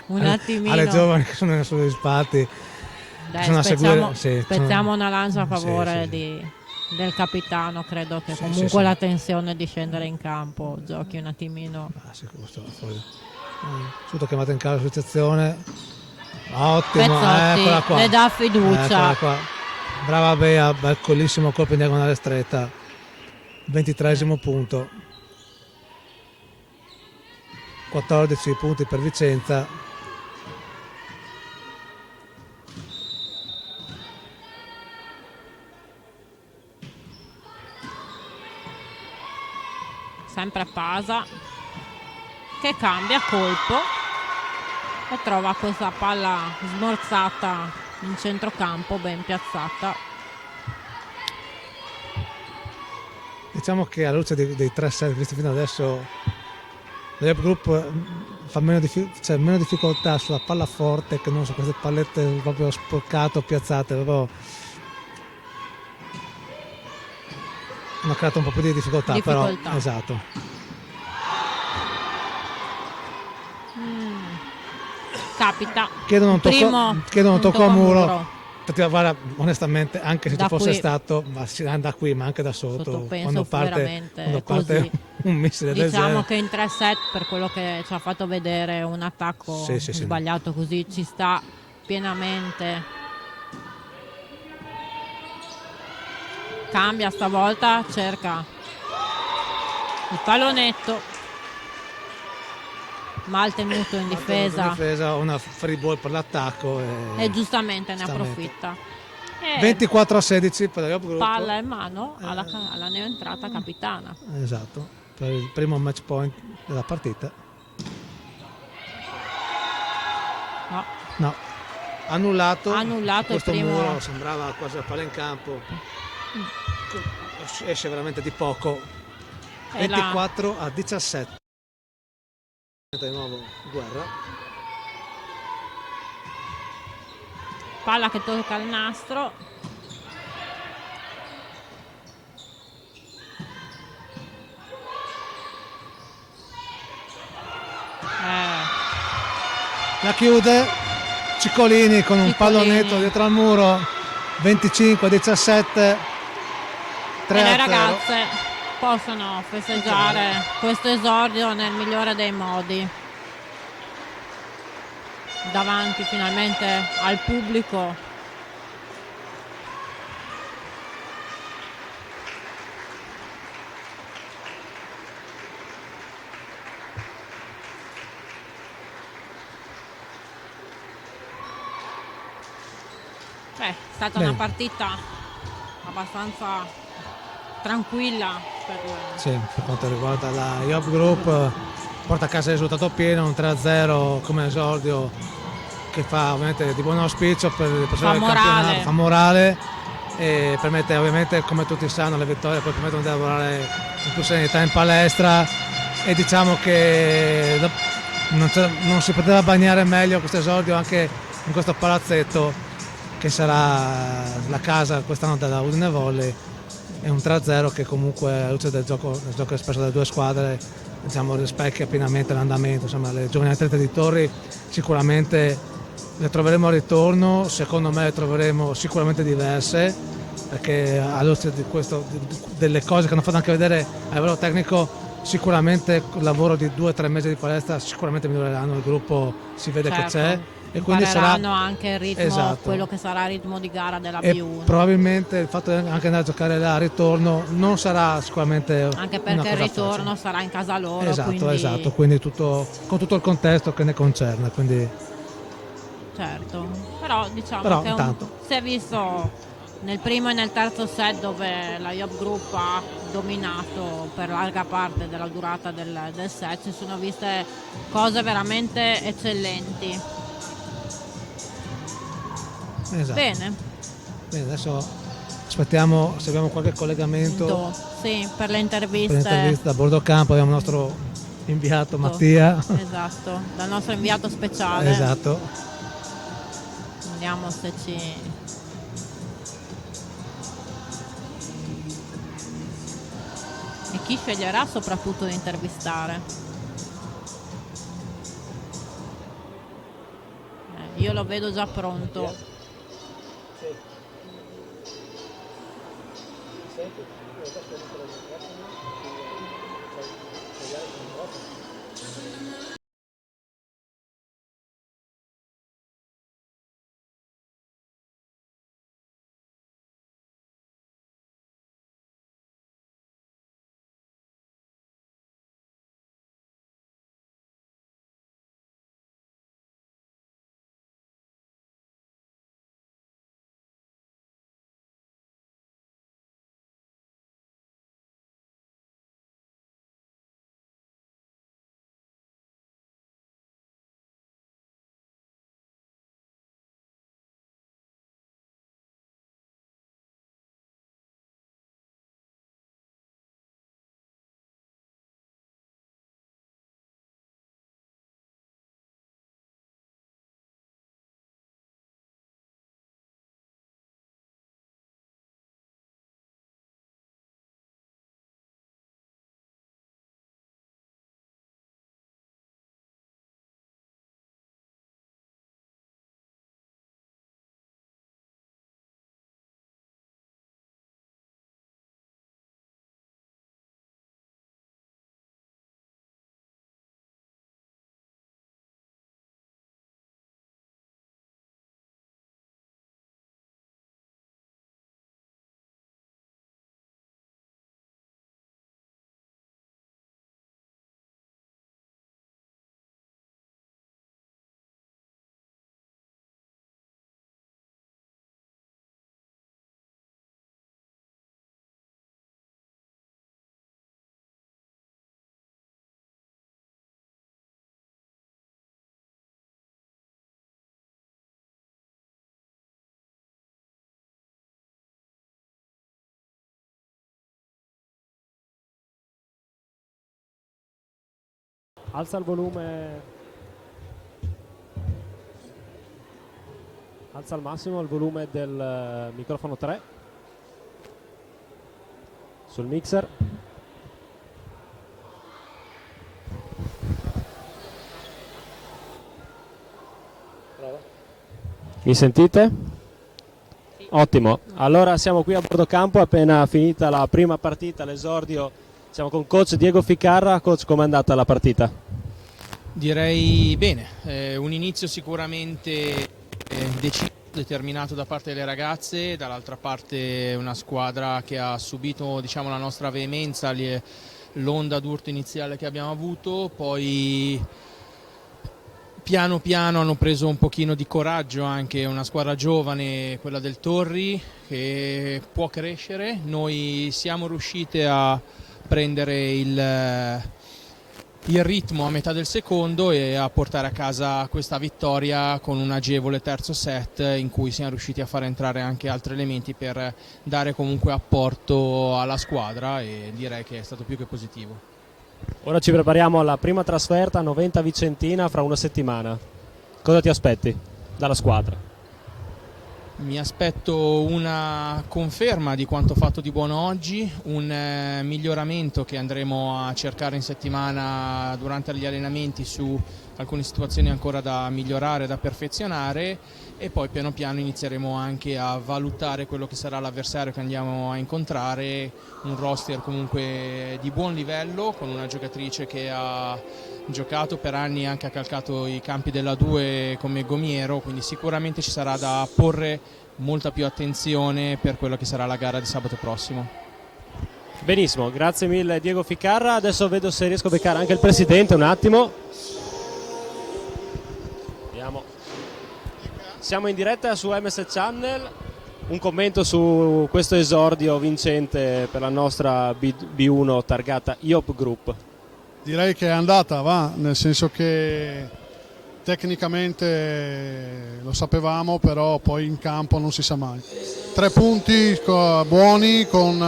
un attimino alle giovani che sono sugli spalti. Dai, spezziamo una lancia a favore del capitano. Credo che comunque la tensione di scendere in campo giochi un attimino. Subito chiamato in causa la situazione. Ottimo, Pezzotti qua. Le dà fiducia. Qua. Brava Bea, bellissimo colpo in diagonale stretta. 23esimo punto. 14 punti per Vicenza. Sempre Pasa che cambia colpo e trova questa palla smorzata in centrocampo, ben piazzata. Diciamo che alla luce dei 3 set visti fino adesso, l'Eup Group fa meno difficoltà sulla palla forte che non su queste pallette proprio sporcate o piazzate. Proprio hanno creato un po' più di difficoltà. Però esatto. Capita. Chiedono un tocco a muro. Guarda, onestamente, anche se ci fosse stato, ma si da qui, ma anche da sotto quando parte un missile del genere. Diciamo che in 3 set, per quello che ci ha fatto vedere, un attacco sbagliato così ci sta pienamente. Cambia stavolta, cerca il pallonetto mal tenuto in difesa, una free ball per l'attacco e giustamente ne approfitta. 24-16 per l'Eup Group. Palla in mano alla neoentrata capitana. Esatto, per il primo match point della partita. No. Annullato questo il primo muro, sembrava quasi la palla in campo. Esce veramente di poco. 24-17. Di nuovo Guerra. Palla che tocca il nastro. La chiude Ciccolini con un pallonetto dietro al muro. 25-17. 3-0. Le ragazze possono festeggiare questo esordio nel migliore dei modi, davanti finalmente al pubblico. È stata una partita abbastanza tranquilla per quanto riguarda la Eup Group. Porta a casa il risultato pieno, un 3-0 come esordio che fa ovviamente di buon auspicio per il prossimo campionato, fa morale e permette ovviamente, come tutti sanno, le vittorie poi permettono di lavorare in più serenità in palestra, e diciamo che non si poteva bagnare meglio questo esordio anche in questo palazzetto che sarà la casa quest'anno della Udine Volley. è un 3-0 che comunque alla luce del gioco espresso dalle due squadre, diciamo, rispecchia pienamente l'andamento. Insomma, le giovani atlete di Torri sicuramente le troveremo al ritorno, secondo me le troveremo sicuramente diverse, perché alla luce di delle cose che hanno fatto anche vedere a livello tecnico, sicuramente il lavoro di 2 o 3 mesi di palestra sicuramente miglioreranno, il gruppo si vede che c'è, e quindi impareranno anche il ritmo, esatto, quello che sarà il ritmo di gara della e B1. probabilmente il fatto di anche andare a giocare là al ritorno non sarà sicuramente anche perché una cosa il ritorno facile. sarà in casa loro, Esatto, quindi con tutto il contesto che ne concerne, quindi... certo, però diciamo che si è visto nel primo e nel terzo set, dove la Job Group ha dominato per larga parte della durata del set, ci sono viste cose veramente eccellenti. Esatto. Bene, adesso aspettiamo se abbiamo qualche collegamento sì, per le interviste da bordo campo. Abbiamo il nostro inviato Mattia. Esatto, dal nostro inviato speciale. Esatto. Vediamo se ci... e chi sceglierà soprattutto di intervistare. Io lo vedo già pronto. Alza il volume, alza al massimo il volume del microfono 3 sul mixer. Mi sentite? Sì. Ottimo, allora siamo qui a bordo campo, appena finita la prima partita, l'esordio. Siamo con coach Diego Ficarra. Coach, com'è andata la partita? Direi bene, un inizio sicuramente deciso, determinato da parte delle ragazze, dall'altra parte una squadra che ha subito, diciamo, la nostra veemenza, l'onda d'urto iniziale che abbiamo avuto, poi piano piano hanno preso un pochino di coraggio, anche una squadra giovane, quella del Torri, che può crescere. Noi siamo riuscite a prendere il ritmo a metà del secondo e a portare a casa questa vittoria con un agevole terzo set, in cui siamo riusciti a far entrare anche altri elementi per dare comunque apporto alla squadra, e direi che è stato più che positivo. Ora ci prepariamo alla prima trasferta a Noventa Vicentina fra una settimana. Cosa ti aspetti dalla squadra? Mi aspetto una conferma di quanto fatto di buono oggi, un miglioramento che andremo a cercare in settimana durante gli allenamenti su alcune situazioni ancora da migliorare, da perfezionare, e poi piano piano inizieremo anche a valutare quello che sarà l'avversario che andiamo a incontrare, un roster comunque di buon livello, con una giocatrice che ha giocato per anni e anche ha calcato i campi della 2 come gomiero, quindi sicuramente ci sarà da porre molta più attenzione per quello che sarà la gara di sabato prossimo. Benissimo, grazie mille Diego Ficarra. Adesso vedo se riesco a beccare anche il presidente un attimo. Vediamo. Siamo in diretta su MS Channel. Un commento su questo esordio vincente per la nostra B1 targata IOP Group. Direi che è andata, va, nel senso che tecnicamente lo sapevamo, però poi in campo non si sa mai. 3 punti buoni con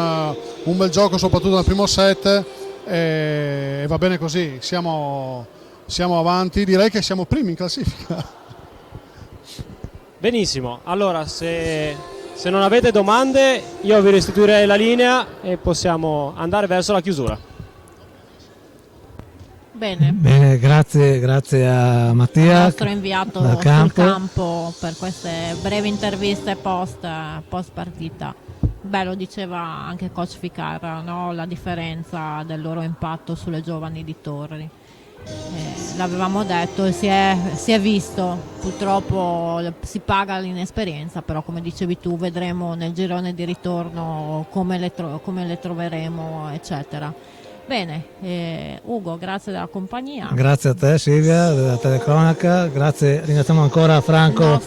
un bel gioco soprattutto nel primo set e va bene così, siamo avanti, direi che siamo primi in classifica. Benissimo, allora se non avete domande io vi restituirei la linea e possiamo andare verso la chiusura. Bene, grazie a Mattia, il nostro inviato dal sul campo per queste brevi interviste post partita. Beh, lo diceva anche coach Ficarra, no? La differenza del loro impatto sulle giovani di Torri. L'avevamo detto e si è visto, purtroppo si paga l'inesperienza, però come dicevi tu vedremo nel girone di ritorno come le troveremo, eccetera. Bene, Ugo, grazie della compagnia. Grazie a te Silvia della telecronaca, ringraziamo ancora Franco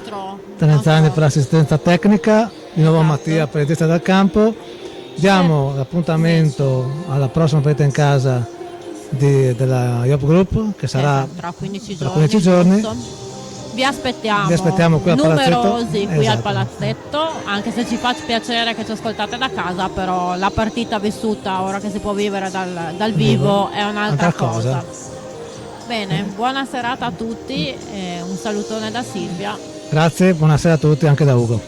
Tenenzani per l'assistenza tecnica, di nuovo Mattia per il testa dal campo. Diamo l'appuntamento alla prossima partita in casa della IOP Group che sarà tra 15 giorni. Vi aspettiamo qui al numerosi Palazzetto. qui al Esatto. Palazzetto, anche se ci fa piacere che ci ascoltate da casa, però la partita vissuta ora che si può vivere dal vivo è un'altra cosa. Bene, buona serata a tutti e un salutone da Silvia. Grazie, buonasera a tutti anche da Ugo.